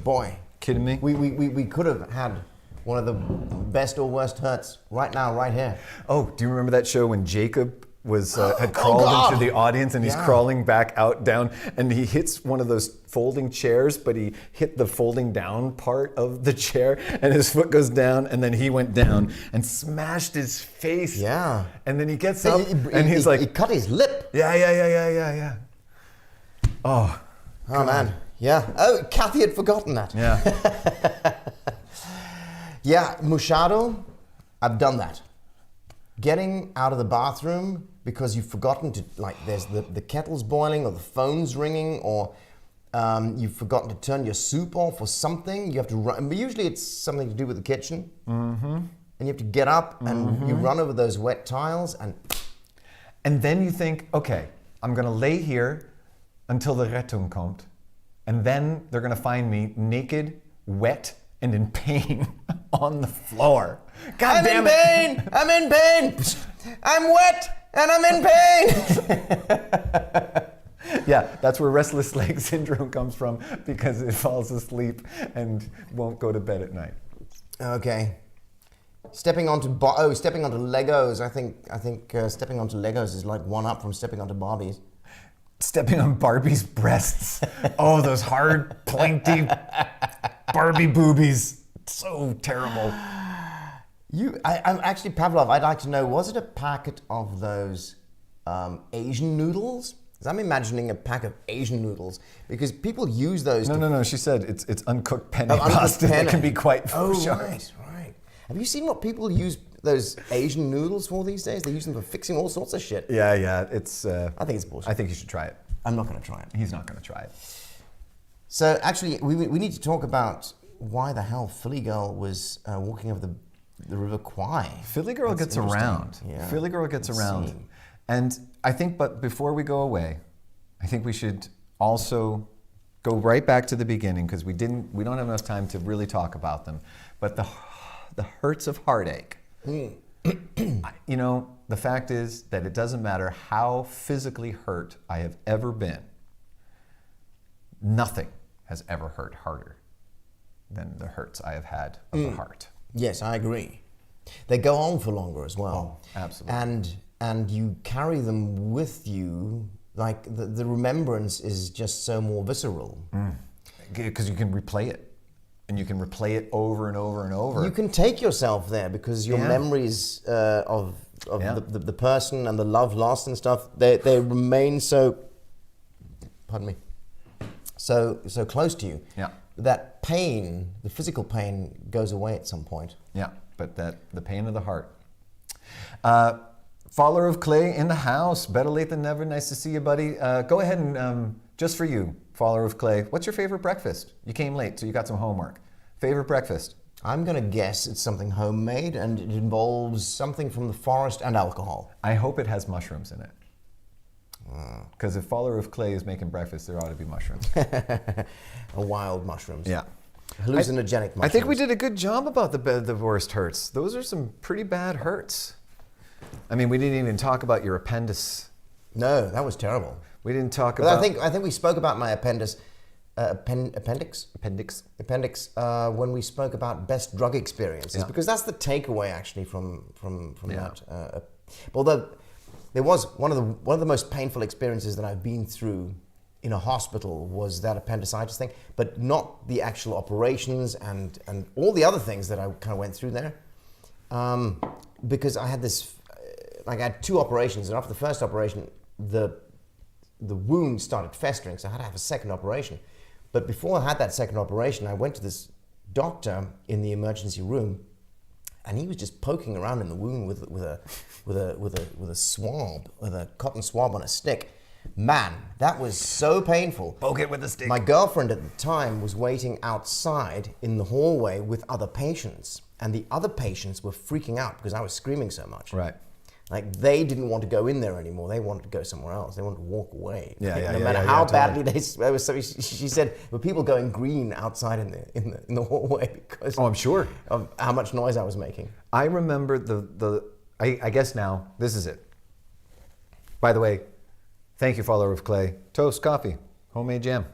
Boy. Kidding me? We could have had one of the best or worst hurts right now, right here. Oh, do you remember that show when Jacob had Oh, crawled God. into the audience and he's crawling back out down and he hits one of those folding chairs, but he hit the folding down part of the chair and his foot goes down and then he went down and smashed his face. Yeah. And then he gets up and he's like, he cut his lip. yeah. Oh man, Yeah. Oh, Kathy had forgotten that. Yeah. Yeah, Mushado, I've done that. Getting out of the bathroom because you've forgotten to, like, there's the kettle's boiling or the phone's ringing or you've forgotten to turn your soup off or something. You have to run, but usually it's something to do with the kitchen. Mm-hmm. And you have to get up and you run over those wet tiles And then you think, okay, I'm going to lay here until the Rettung kommt. And then they're going to find me naked, wet, and in pain on the floor. God damn it. pain! I'm in pain! I'm wet and I'm in pain! Yeah, that's where restless leg syndrome comes from, because it falls asleep and won't go to bed at night. Okay. Stepping onto Legos. I think stepping onto Legos is like one up from stepping onto Barbies. Stepping on Barbie's breasts. Oh, those hard, pointy Barbie boobies. So terrible. I'm actually, Pavlov, I'd like to know, was it a packet of those Asian noodles? Because I'm imagining a pack of Asian noodles, because people use those. No. She said it's uncooked penne uncooked pasta penne. that can be quite Oh, sharp. right. Have you seen what people use those Asian noodles for these days? They use them for fixing all sorts of shit. Yeah. It's. I think it's bullshit. I think you should try it. I'm not going to try it. He's not going to try it. So actually, we need to talk about why the hell Philly Girl was walking over the River Kwai. Philly Girl That's gets around. Yeah. Philly Girl gets around. Insane. And I think, but before we go away, I think we should also go right back to the beginning, because we don't have enough time to really talk about them. But the hurts of heartache. You know, the fact is that it doesn't matter how physically hurt I have ever been. Nothing has ever hurt harder than the hurts I have had of the heart. Yes, I agree. They go on for longer as well. Oh, absolutely. And you carry them with you, like the remembrance is just so more visceral. Because you can replay it. And you can replay it over and over and over. You can take yourself there because your memories of the person and the love lost and stuff, they remain so, pardon me, so close to you. Yeah. That pain, the physical pain, goes away at some point. Yeah, but the pain of the heart. Faller of Clay in the house. Better late than never. Nice to see you, buddy. Go ahead and, just for you, Faller of Clay, what's your favorite breakfast? You came late, so you got some homework. Favorite breakfast? I'm going to guess it's something homemade and it involves something from the forest and alcohol. I hope it has mushrooms in it. Because if Faller of Clay is making breakfast, there ought to be mushrooms. Wild mushrooms. Yeah. Hallucinogenic mushrooms. I think we did a good job about the worst hurts. Those are some pretty bad hurts. I mean, we didn't even talk about your appendix. No, that was terrible. We didn't talk But about... I think we spoke about my appendix when we spoke about best drug experiences, because that's the takeaway actually from that. Although there was one of the most painful experiences that I've been through in a hospital was that appendicitis thing, but not the actual operations and all the other things that I kind of went through there, because I had this, like I had 2 operations, and after the first operation, the wound started festering, so I had to have a second operation. But before I had that second operation, I went to this doctor in the emergency room, and he was just poking around in the wound with a swab, with a cotton swab on a stick. Man, that was so painful. Poke it with a stick. My girlfriend at the time was waiting outside in the hallway with other patients, and the other patients were freaking out because I was screaming so much. Right. Like, they didn't want to go in there anymore. They wanted to go somewhere else. They wanted to walk away. No matter how badly they. So she said, were people going green outside in the hallway because I'm sure of how much noise I was making. I remember I guess now this is it. By the way, thank you, Faller of Clay. Toast, coffee, homemade jam.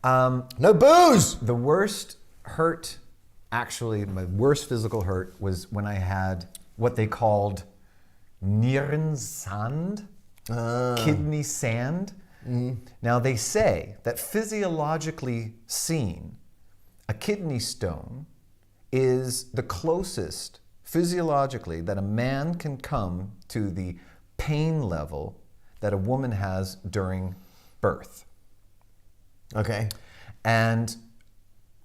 No booze. The worst hurt, actually, my worst physical hurt was when I had what they called Nierensand, kidney sand. Now they say that physiologically seen, a kidney stone is the closest physiologically that a man can come to the pain level that a woman has during birth. Okay. And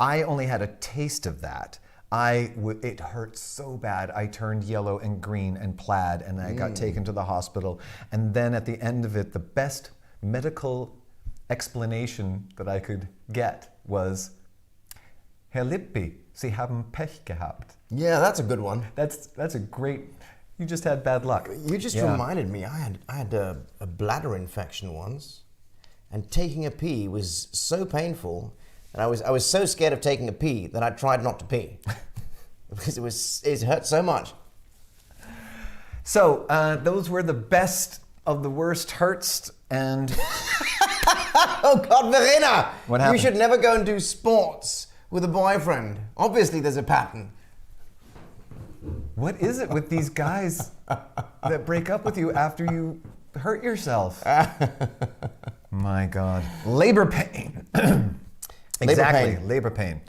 I only had a taste of that. It hurt so bad. I turned yellow and green and plaid, and I got taken to the hospital. And then at the end of it, the best medical explanation that I could get was, Herr Lippi, Sie haben Pech gehabt. Yeah, that's a good one. That's a great, you just had bad luck. You just reminded me, I had a bladder infection once, and taking a pee was so painful, and I was so scared of taking a pee that I tried not to pee because it hurt so much. So those were the best of the worst hurts, and Oh God, Verena! What happened? You should never go and do sports with a boyfriend. Obviously, there's a pattern. what is it with these guys that break up with you after you hurt yourself? My God, labor pain. Exactly, pain. labor pain.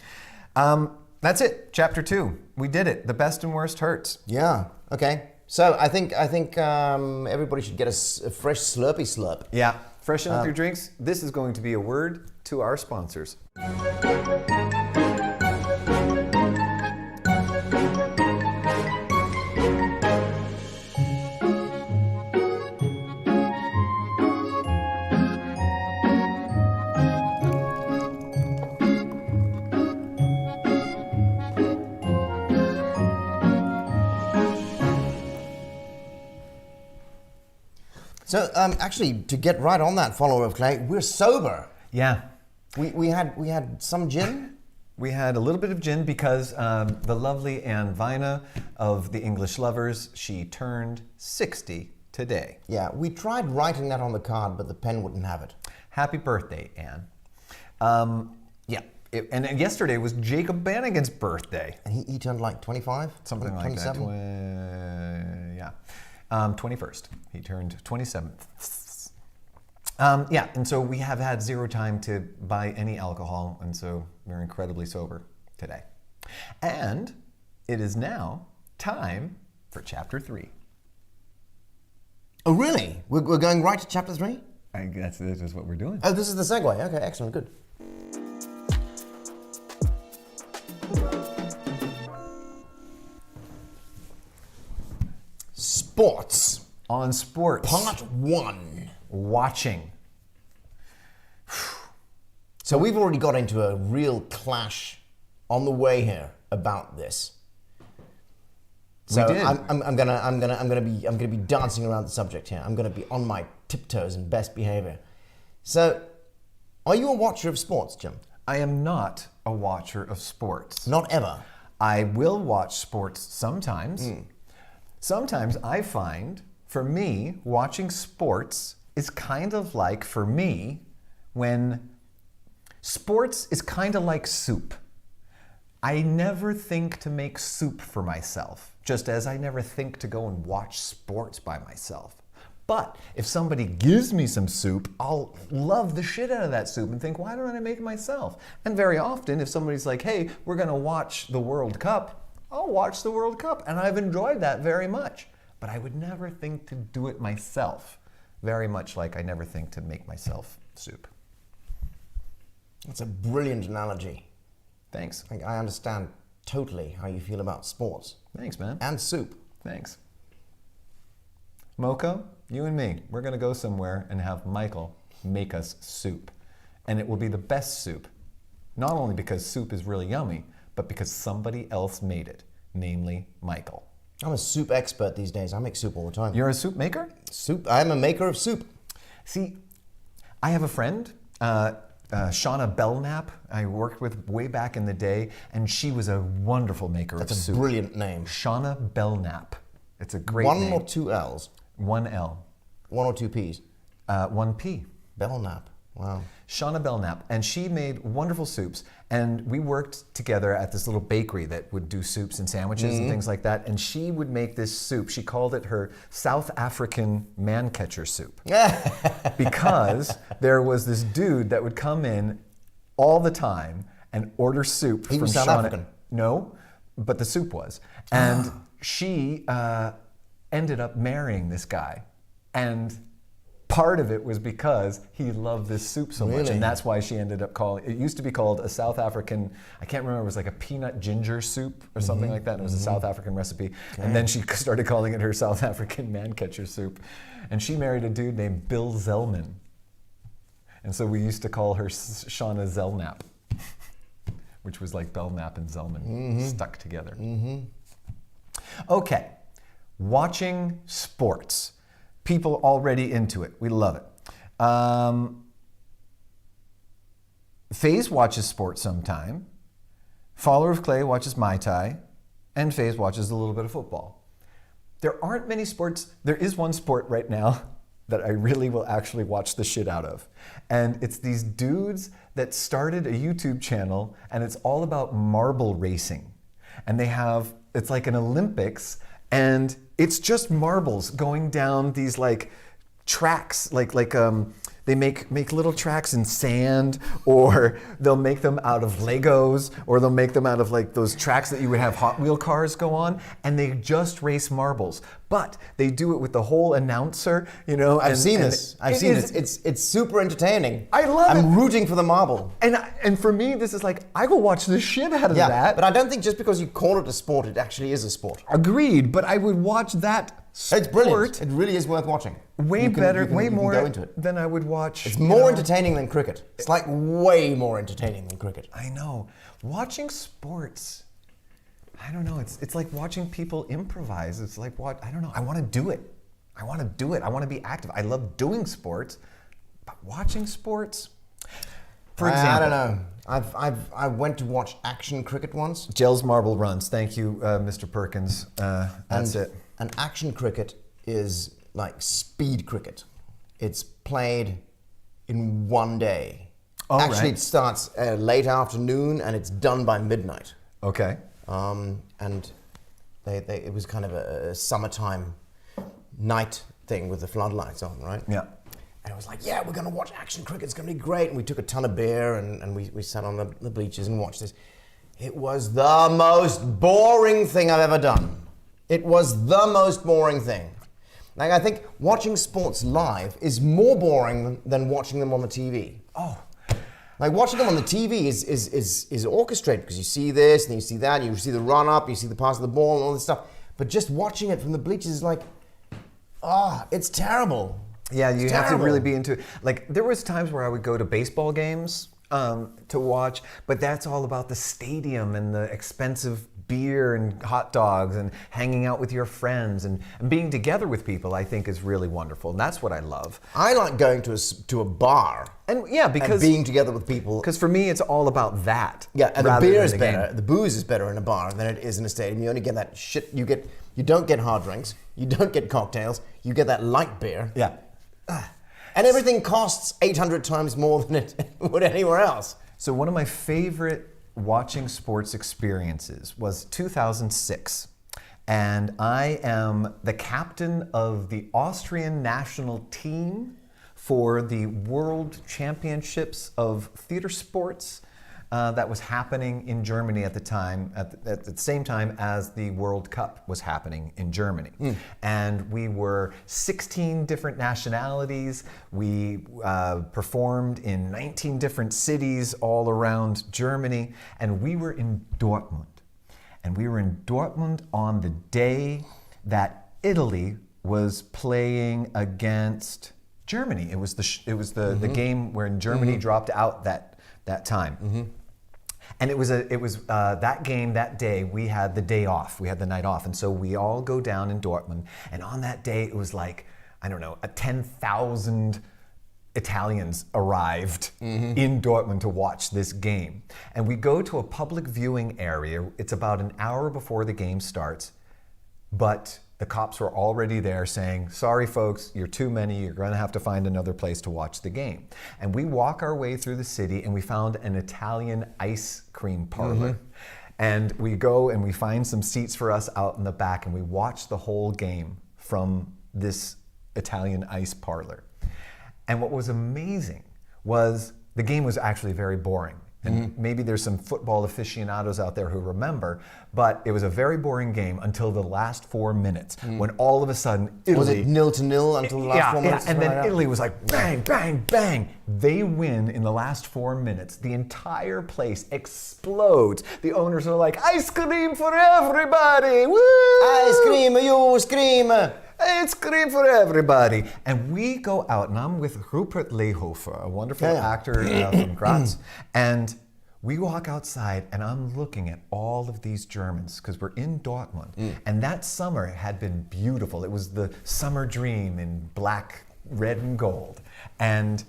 That's it. Chapter 2. We did it. The best and worst hurts. Yeah. Okay. So I think everybody should get a fresh Slurpee slurp. Yeah. Freshen up your drinks. This is going to be a word to our sponsors. So actually, to get right on that, follower of Clay, we're sober. Yeah. We had some gin. We had a little bit of gin because the lovely Anne Vina of the English Lovers, she turned 60 today. Yeah, we tried writing that on the card, but the pen wouldn't have it. Happy birthday, Anne. Yeah. And yesterday was Jacob Bannigan's birthday. And he turned like 25? Something like 27? that. Yeah. 21st. He turned 27th. Yeah, and so we have had zero time to buy any alcohol, and so we're incredibly sober today. And it is now time for Chapter 3. Oh, really? We're going right to chapter 3? I guess this is what we're doing. Oh, this is the segue. Okay, excellent, good. Sports. On sports. Part 1. Watching. So we've already got into a real clash on the way here about this. So We did. I'm gonna be dancing around the subject here. I'm gonna be on my tiptoes and best behavior. So, are you a watcher of sports, Jim? I am not a watcher of sports. Not ever. I will watch sports sometimes. Sometimes I find, for me, watching sports is kind of like, for me, when sports is kind of like soup. I never think to make soup for myself, just as I never think to go and watch sports by myself. But if somebody gives me some soup, I'll love the shit out of that soup and think, why don't I make it myself? And very often, if somebody's like, hey, we're going to watch the World Cup, I'll watch the World Cup. And I've enjoyed that very much. But I would never think to do it myself, very much like I never think to make myself soup. That's a brilliant analogy. Thanks. I understand totally how you feel about sports. Thanks, man. And soup. Thanks. Moko, you and me, we're going to go somewhere and have Michael make us soup. And it will be the best soup. Not only because soup is really yummy, but because somebody else made it, namely Michael. I'm a soup expert these days. I make soup all the time. You're a soup maker? Soup. I'm a maker of soup. See, I have a friend, Shauna Belknap, I worked with way back in the day, and she was a wonderful maker of soup. That's a brilliant name. Shauna Belknap. It's a great One name. or two L's? One L. One or two P's? One P. Belknap. Wow. Shauna Belknap, and she made wonderful soups. And we worked together at this little bakery that would do soups and sandwiches and things like that. And she would make this soup. She called it her South African man catcher soup. Because there was this dude that would come in all the time and order soup He from was South Shauna. African? No, but the soup was. And she ended up marrying this guy and part of it was because he loved this soup so much, Really? and that's why she ended up calling it. Used to be called a South African, I can't remember, it was like a peanut ginger soup or something like that. And it was a South African recipe. And then she started calling it her South African man catcher soup. And she married a dude named Bill Zellman. And so we used to call her Shauna Zelnap, which was like Belknap and Zellman stuck together. Okay, watching sports. People already into it. We love it. FaZe watches sports sometime. Follower of Clay watches Muay Thai. And FaZe watches a little bit of football. There aren't many sports. There is one sport right now that I really will actually watch the shit out of. And it's these dudes that started a YouTube channel, and it's all about marble racing. And they have, it's like an Olympics, and it's just marbles going down these like tracks, they make little tracks in sand, or they'll make them out of Legos, or they'll make them out of like those tracks that you would have Hot Wheel cars go on, and they just race marbles. But they do it with the whole announcer, you know. I've seen this. It's super entertaining. I love it. I'm rooting for the marble. And for me, this is like, I will watch the shit out of Yeah, that. but I don't think just because you call it a sport, it actually is a sport. Agreed, but I would watch that sport. It's brilliant. It really is worth watching. Way You can- better, you can- way you can more go into it. than I would watch. It's more entertaining than cricket. It's like way more entertaining than cricket. I know. Watching sports, I don't know. It's like watching people improvise. It's like I don't know. I want to do it. I want to do it. I want to be active. I love doing sports, but watching sports, for example. I don't know. I went to watch action cricket once. Gels Marble Runs. Thank you, Mr. Perkins. That's it. And action cricket is like speed cricket. It's played in one day. Oh, Actually, right. it starts late afternoon and it's done by midnight. Okay. And it was kind of a summertime night thing with the floodlights on, right? Yeah. And I was like, yeah, we're going to watch action cricket. It's going to be great. And we took a ton of beer and we sat on the bleachers and watched this. It was the most boring thing I've ever done. It was the most boring thing. Like, I think watching sports live is more boring than watching them on the TV. Oh. Like, watching them on the TV is orchestrated because you see this and you see that, and you see the run up, you see the pass of the ball and all this stuff. But just watching it from the bleachers is like, it's terrible. Yeah, you It's have to terrible. really be into it. Like, there was times where I would go to baseball games to watch, but that's all about the stadium and the expensive beer and hot dogs and hanging out with your friends and being together with people, I think, is really wonderful. And that's what I love. I like going to a bar And yeah, and because being together with people. for me, it's all about that. Yeah, and the rather beer than is the game. better. The booze is better in a bar than it is in a stadium. You only get that shit. You don't get hard drinks. You don't get cocktails. You get that light beer. Yeah. And everything costs 800 times more than it would anywhere else. So one of my favorite watching sports experiences was 2006. And I am the captain of the Austrian national team for the World Championships of Theater Sports that was happening in Germany at the time, at the same time as the World Cup was happening in Germany. And we were 16 different nationalities. We performed in 19 different cities all around Germany, and we were in Dortmund. And we were in Dortmund on the day that Italy was playing against Germany. It was the game where Germany dropped out that time. And it was that game that day. We had the day off. We had the night off, and so we all go down in Dortmund. And on that day, it was like, I don't know, 10,000 Italians arrived in Dortmund to watch this game. And we go to a public viewing area. It's about an hour before the game starts, but the cops were already there saying, sorry folks, you're too many, you're gonna have to find another place to watch the game. And we walk our way through the city and we found an Italian ice cream parlor. And we go and we find some seats for us out in the back and we watch the whole game from this Italian ice parlor. And what was amazing was the game was actually very boring. And maybe there's some football aficionados out there who remember, but it was a very boring game until the last 4 minutes, when all of a sudden Italy... Was it 0-0 until the last 4 minutes? And then Italy was like, bang, bang, bang. They win in the last 4 minutes. The entire place explodes. The owners are like, ice cream for everybody! Woo! I scream, you scream! Ice cream for everybody. And we go out, and I'm with Rupert Leyhofer, a wonderful actor from Graz. And we walk outside, and I'm looking at all of these Germans, because we're in Dortmund. And that summer had been beautiful. It was the summer dream in black, red, and gold. And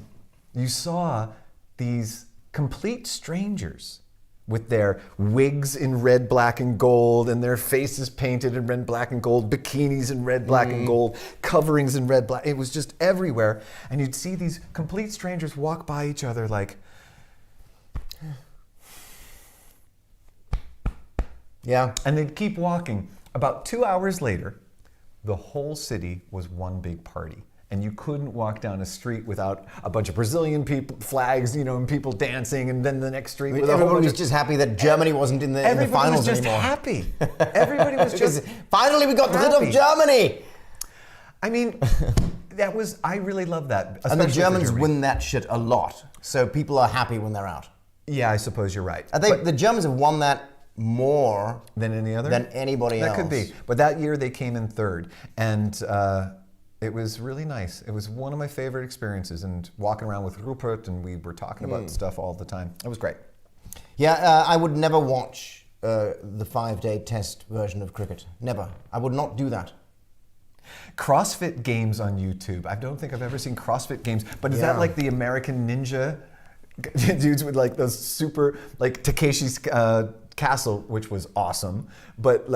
you saw these complete strangers with their wigs in red, black, and gold, and their faces painted in red, black, and gold, bikinis in red, black, and gold, coverings in red, black. It was just everywhere. And you'd see these complete strangers walk by each other like... Yeah. And they'd keep walking. About 2 hours later, the whole city was one big party. And you couldn't walk down a street without a bunch of Brazilian people, flags, and people dancing, and then the next street with everybody was just happy that Germany wasn't in the finals anymore. Everybody was just finally we got rid of Germany. I mean, I really love that. And the Germans win that shit a lot, so people are happy when they're out. Yeah, I suppose you're right. I think the Germans have won that more than any other? Than anybody else. That could be. But that year they came in third. And it was really nice. It was one of my favorite experiences. And walking around with Rupert, and we were talking about stuff all the time. It was great. Yeah, I would never watch the 5-day test version of cricket. Never. I would not do that. CrossFit Games on YouTube. I don't think I've ever seen CrossFit Games. But is that like the American Ninja dudes with like those super, like Takeshi's Castle, which was awesome. But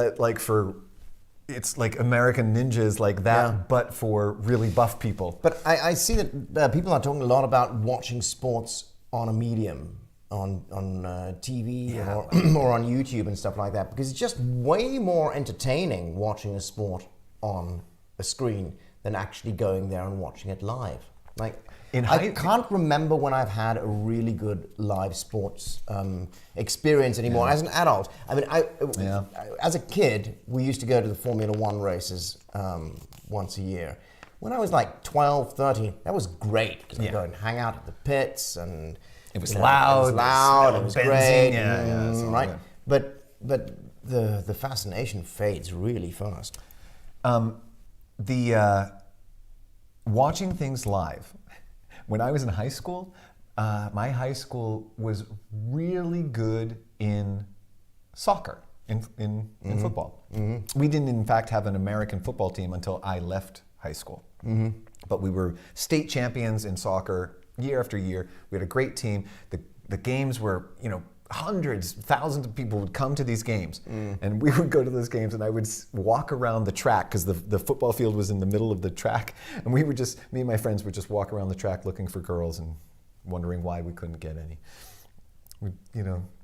it's like American Ninjas like that, but for really buff people. But I see that people are talking a lot about watching sports on a medium, on TV or on YouTube and stuff like that, because it's just way more entertaining watching a sport on a screen than actually going there and watching it live. Like, I can't remember when I've had a really good live sports experience anymore as an adult. I mean, as a kid, we used to go to the Formula One races once a year. When I was like 12, 13, that was great because I'd go and hang out at the pits, and it was loud. It was great. Right. But the fascination fades really fast. Watching things live. When I was in high school, my high school was really good in soccer, in football. We didn't, in fact, have an American football team until I left high school. But we were state champions in soccer year after year. We had a great team. The games were, hundreds, thousands of people would come to these games, and we would go to those games, and I would walk around the track because the football field was in the middle of the track, and me and my friends would just walk around the track looking for girls and wondering why we couldn't get any.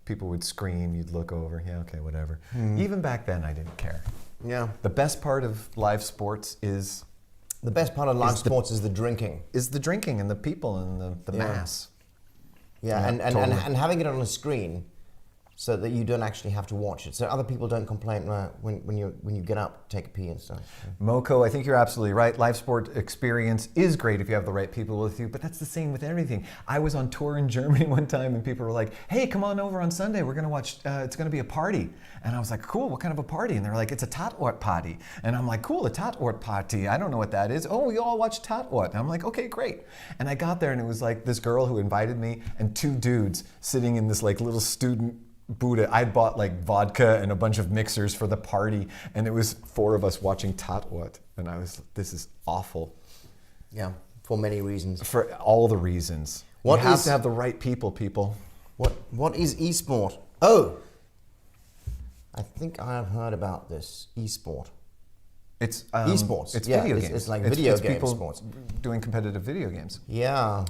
People would scream, you'd look over, okay, whatever. Even back then, I didn't care. Yeah. The best part of live sports is... The best part of live sports is the drinking. Is the drinking and the people and the mass. Yeah, and having it on a screen so that you don't actually have to watch it. So other people don't complain when you get up, take a pee and stuff. Moko, I think you're absolutely right. Live sport experience is great if you have the right people with you, but that's the same with everything. I was on tour in Germany one time and people were like, hey, come on over on Sunday. We're going to watch, it's going to be a party. And I was like, cool, what kind of a party? And they're like, it's a Tatort party. And I'm like, cool, a Tatort party. I don't know what that is. Oh, we all watch Tatort. And I'm like, okay, great. And I got there and it was like this girl who invited me and two dudes sitting in this like little student Buddha. I'd bought like vodka and a bunch of mixers for the party, and it was 4 of us watching Tatort, and this is awful. Yeah, for many reasons. For all the reasons. You have to have the right people. What is esport? Oh, I think I have heard about this esport. It's esports. It's video games. It's like video game people sports. Doing competitive video games. Yeah.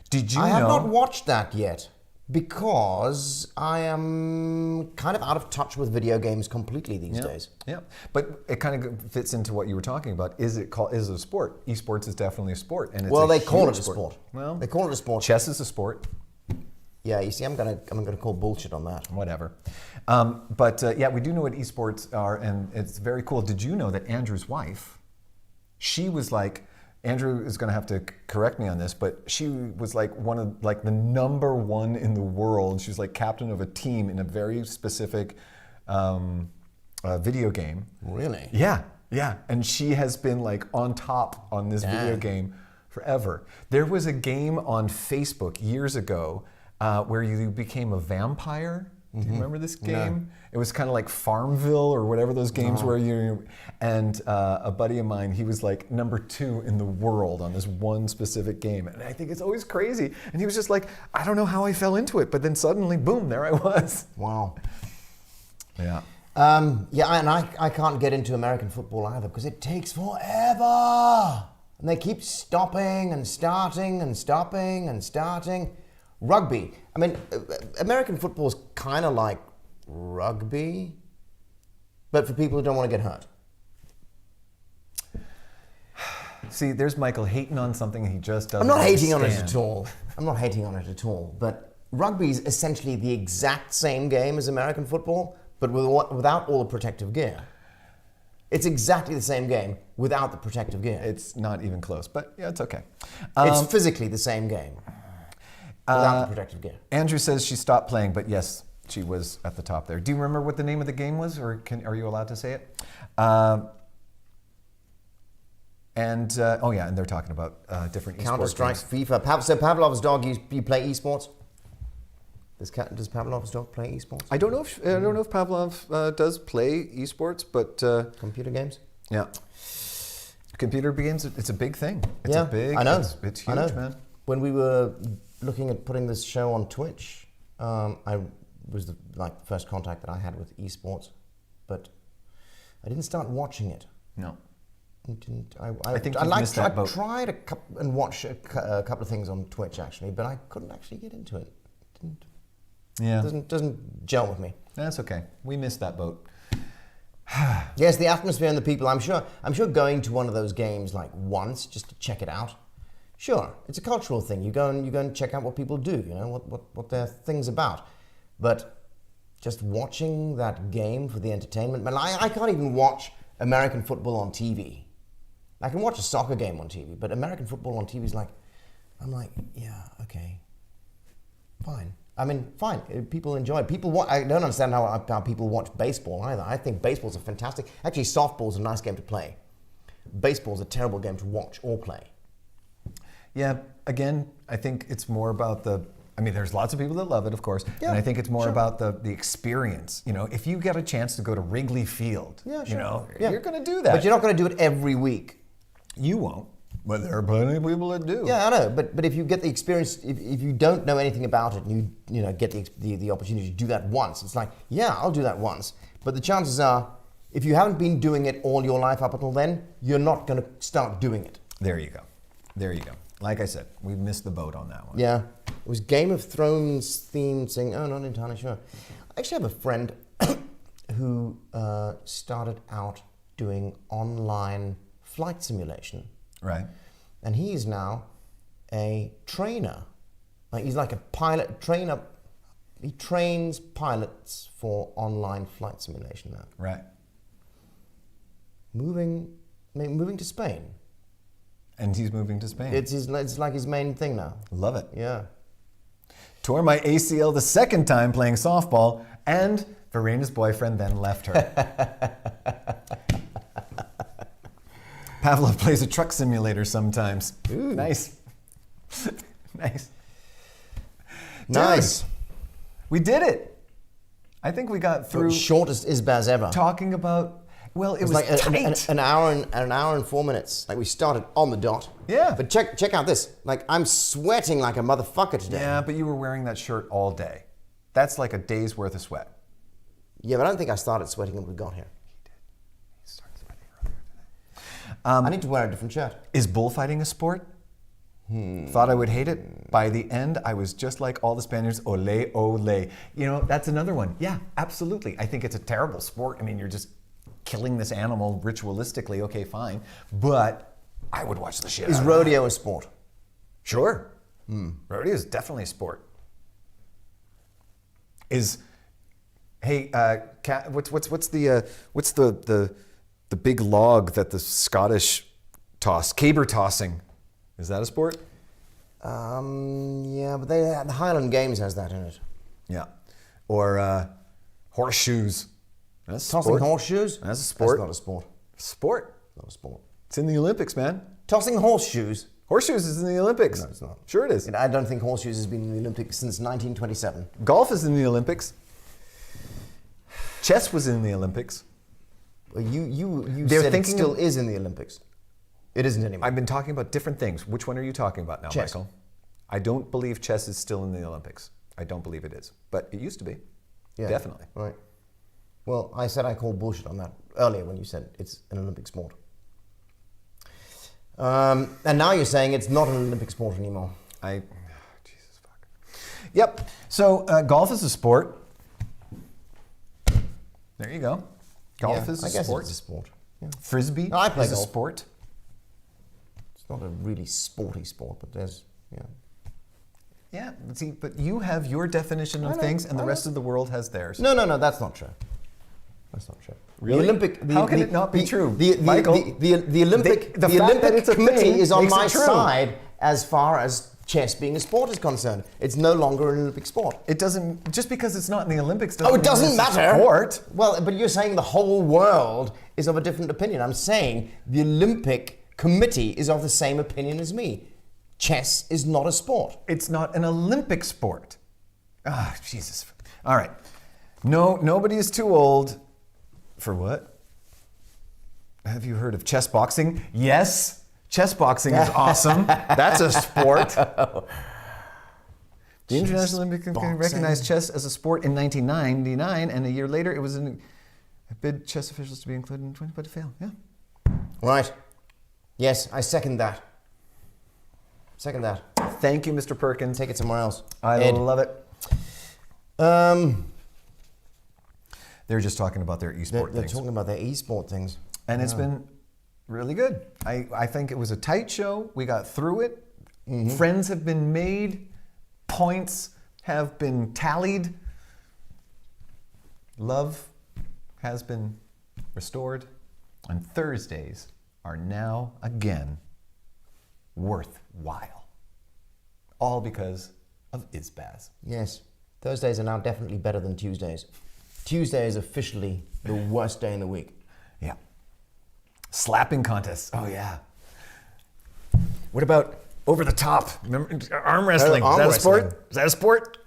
Did you know? I have not watched that yet, because I am kind of out of touch with video games completely these days. Yeah, but it kind of fits into what you were talking about. Is it a sport? Esports is definitely a sport, and it's they call it a sport. Well, they call it a sport. Chess is a sport. Yeah, you see, I'm gonna call bullshit on that. Whatever. But yeah, we do know what esports are, and it's very cool. Did you know that Andrew's wife, she was like, Andrew is going to have to correct me on this, but she was like one of like the number one in the world. She was like captain of a team in a very specific video game. Really? Yeah, yeah. And she has been like on top on this video game forever. There was a game on Facebook years ago where you became a vampire. Do you remember this game? No. It was kind of like Farmville or whatever those games were. And a buddy of mine, he was like number 2 in the world on this one specific game. And I think it's always crazy. And he was just like, I don't know how I fell into it, but then suddenly, boom, there I was. Wow. Yeah. Yeah, and I can't get into American football either because it takes forever. And they keep stopping and starting and stopping and starting. Rugby. I mean, American football is kind of like rugby, but for people who don't want to get hurt. See, there's Michael hating on something he just doesn't I'm not hating on it understand. at all. I'm not hating on it at all. But rugby is essentially the exact same game as American football, but without all the protective gear. It's exactly the same game without the protective gear. It's not even close, but yeah, it's okay. It's physically the same game without the protective gear. Andrew says she stopped playing, but yes, she was at the top there. Do you remember what the name of the game was, or are you allowed to say it? Oh yeah, and they're talking about different esports Counter-Strike, games. FIFA. So Pavlov's dog, you play esports? Does Pavlov's dog play esports? I don't know if Pavlov does play esports, but Computer games? yeah, computer games. It's a big thing. It's Yeah, a big. I know. It's I know. huge, man. When we were looking at putting this show on Twitch, I was the first contact that I had with esports, but I didn't start watching it. No. I think you've missed that boat. I tried and watched a couple of things on Twitch actually, but I couldn't actually get into it. Yeah. Doesn't gel with me. That's okay. We missed that boat. Yes, the atmosphere and the people. I'm sure going to one of those games like once just to check it out. Sure, it's a cultural thing. You go and check out what people do. You know what their thing's about. But just watching that game for the entertainment. Man, I can't even watch American football on TV. I can watch a soccer game on TV, but American football on TV is like, I'm like, yeah, okay, fine. I mean, fine. People enjoy it. I don't understand how people watch baseball either. I think baseball's a fantastic. Actually, softball's a nice game to play. Baseball's a terrible game to watch or play. Yeah. Again, I think it's more about there's lots of people that love it, of course, Yeah, and I think it's more sure. about the experience. You know, if you get a chance to go to Wrigley Field, Yeah, you sure. know, Yeah. you're going to do that. But you're not going to do it every week. You won't. But there are plenty of people that do. Yeah, I know. But if you get the experience, if you don't know anything about it, and you know get the opportunity to do that once, it's like, yeah, I'll do that once. But the chances are, if you haven't been doing it all your life up until then, you're not going to start doing it. There you go. There you go. Like I said, we missed the boat on that one. Yeah. It was Game of Thrones themed thing. Oh, not entirely sure. I actually have a friend who started out doing online flight simulation. Right. And he is now a trainer. Like he's like a pilot trainer. He trains pilots for online flight simulation now. Right. Moving to Spain. And he's moving to Spain. It's like his main thing now. Love it. Yeah. Tore my ACL the second time playing softball, and Verena's boyfriend then left her. Pavlov plays a truck simulator sometimes. Ooh. Nice. Nice. Nice. Dude, we did it. I think we got through Shortest ISBAZ ever. talking about, well, it was like tight. an hour and 4 minutes. Like we started on the dot. Yeah. But check out this. Like I'm sweating like a motherfucker today. Yeah, but you were wearing that shirt all day. That's like a day's worth of sweat. Yeah, but I don't think I started sweating when we got here. He started sweating earlier today. I need to wear a different shirt. Is bullfighting a sport? Thought I would hate it. By the end, I was just like all the Spaniards, ole, ole. You know, that's another one. Yeah, absolutely. I think it's a terrible sport. I mean, you're just killing this animal ritualistically. Okay, fine. But I would watch the shit Is out of rodeo a sport? Sure. Rodeo is definitely a sport. is, hey, what's the big log that the Scottish toss? Caber tossing. Is that a sport? Yeah, but the Highland Games has that in it. Yeah. Or horseshoes. That's a Tossing sport. horseshoes? That's a sport. That's not a sport. Sport. Not a sport. It's in the Olympics, man. Tossing horseshoes? Horseshoes is in the Olympics. No, it's not. Sure it is. I don't think horseshoes has been in the Olympics since 1927. Golf is in the Olympics. Chess was in the Olympics. Well, you They're said it thinking still of- is in the Olympics. It isn't anymore. I've been talking about different things. Which one are you talking about now, Chess. Michael? I don't believe chess is still in the Olympics. I don't believe it is. But it used to be. Yeah, Definitely. Right. Well, I said I called bullshit on that earlier when you said it's an Olympic sport. And now you're saying it's not an Olympic sport anymore. Jesus fuck. Yep. So golf is a sport. There you go. Golf Yeah, is a I guess sport. it's a sport. Yeah. Frisbee No, I play is a golf. sport. It's not a really sporty sport, but there's, yeah. Yeah. See, but you have your definition of I know, things, and the I rest know. of the world has theirs. No, that's not true. That's not true. Really? How can it not be true, Michael? The Olympic, The the fact that Olympic it's a Committee thing is on makes it my true. side as far as chess being a sport is concerned. It's no longer an Olympic sport. It doesn't, just because it's not in the Olympics doesn't Oh, it mean doesn't it's a matter. sport. Well, but you're saying the whole world is of a different opinion. I'm saying the Olympic Committee is of the same opinion as me. Chess is not a sport. It's not an Olympic sport. Ah, Jesus. All right. No, nobody is too old for what? Have you heard of chess boxing? Yes. Chess boxing is awesome. That's a sport. The International Olympic Committee boxing. recognized chess as a sport in 1999, and a year later it was a bid chess officials to be included in 20, but it failed. Yeah. Right. Yes, I second that. Second that. Thank you, Mr. Perkins. Take it somewhere else. I Ed. love it. Um, They're just talking about their they're e-sport things. talking about their e-sport things. And it's been really good. I think it was a tight show. We got through it. Friends have been made. Points have been tallied. Love has been restored. And Thursdays are now again worthwhile. All because of ISBAZ. Yes. Thursdays are now definitely better than Tuesdays. Tuesday is officially the worst day in the week. Yeah. Slapping contests. Oh, yeah. What about over the top? Remember, arm wrestling. arm Is that a wrestling. sport? Is that a sport?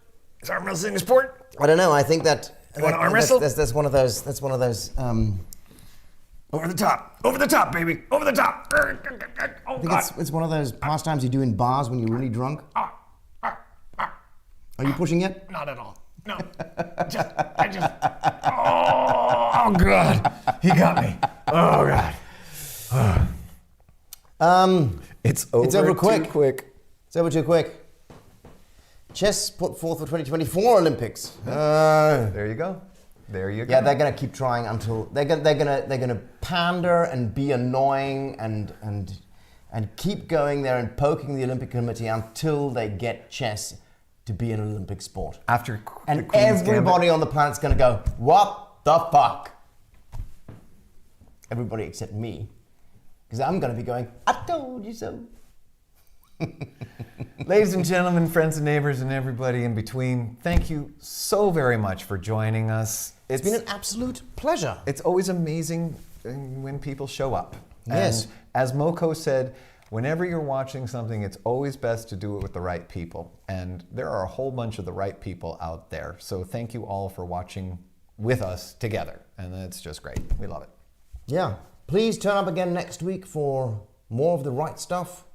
Is arm wrestling a sport? I don't know. I think that You wanna arm wrestle? That's one of those. That's one of those. Over the top. Over the top, baby. Over the top. Oh, I think God. it's one of those pastimes you do in bars when you're really drunk. Are you pushing it? Not at all. No. Oh, God. He got me. Oh, God. It's over too quick. quick. It's over too quick. Chess put forth for 2024 Olympics. There you go. There you go. Yeah, they're gonna keep trying until they're gonna pander and be annoying and keep going there and poking the Olympic Committee until they get chess to be an Olympic sport. After the And Queen's everybody on the planet's gonna go, what the fuck? Everybody except me. Because I'm gonna be going, I told you so. Ladies and gentlemen, friends and neighbors, and everybody in between, thank you so very much for joining us. It's been an absolute pleasure. It's always amazing when people show up. Yes. And as Moko said, whenever you're watching something, it's always best to do it with the right people. And there are a whole bunch of the right people out there. So thank you all for watching with us together. And it's just great. We love it. Yeah. Please turn up again next week for more of the right stuff.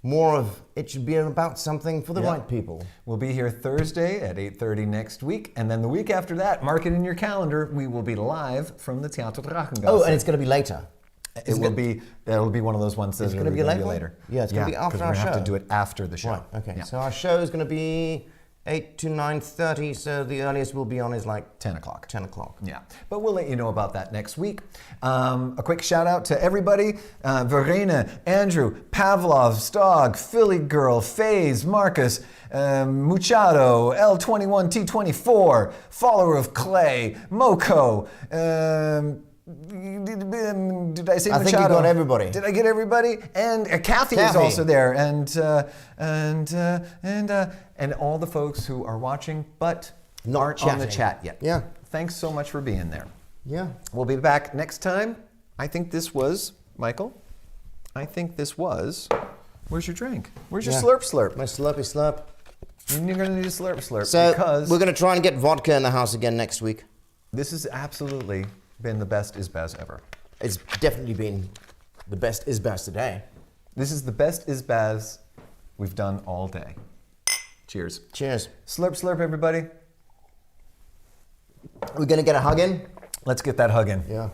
More of it should be about something for the Yeah. right people. We'll be here Thursday at 8:30 next week. And then the week after that, mark it in your calendar, we will be live from the Theater Drachengasse. Oh, and it's going to be later. It'll be one of those ones that's gonna be a gonna late one? later. Yeah, it's gonna be after 'cause our we're gonna have show. to do it after the show. Right, okay. Yeah. So our show is going to be 8 to 9:30, so the earliest we'll be on is like 10 o'clock. 10 o'clock. Yeah, but we'll let you know about that next week. A quick shout out to everybody. Verena, Andrew, Pavlov, Stog, Philly Girl, FaZe, Marcus, Muchado, L21T24, Follower of Clay, Moko, did I say Machado? I think you got everybody. Did I get everybody? And Kathy is also there, and all the folks who are watching but Not aren't on the chatting. chat yet. Yeah. Thanks so much for being there. Yeah. We'll be back next time. I think this was Michael. I think this was. Where's your drink? Where's your Yeah. slurp slurp? My slurpy slurp. You're gonna need a slurp slurp So because we're going to try and get vodka in the house again next week. this has absolutely been the best Isbaz ever. It's definitely been the best Isbaz today. This is the best Isbaz we've done all day. Cheers. Cheers. Slurp slurp, everybody. We're going to get a hug in? Let's get that hug in. Yeah.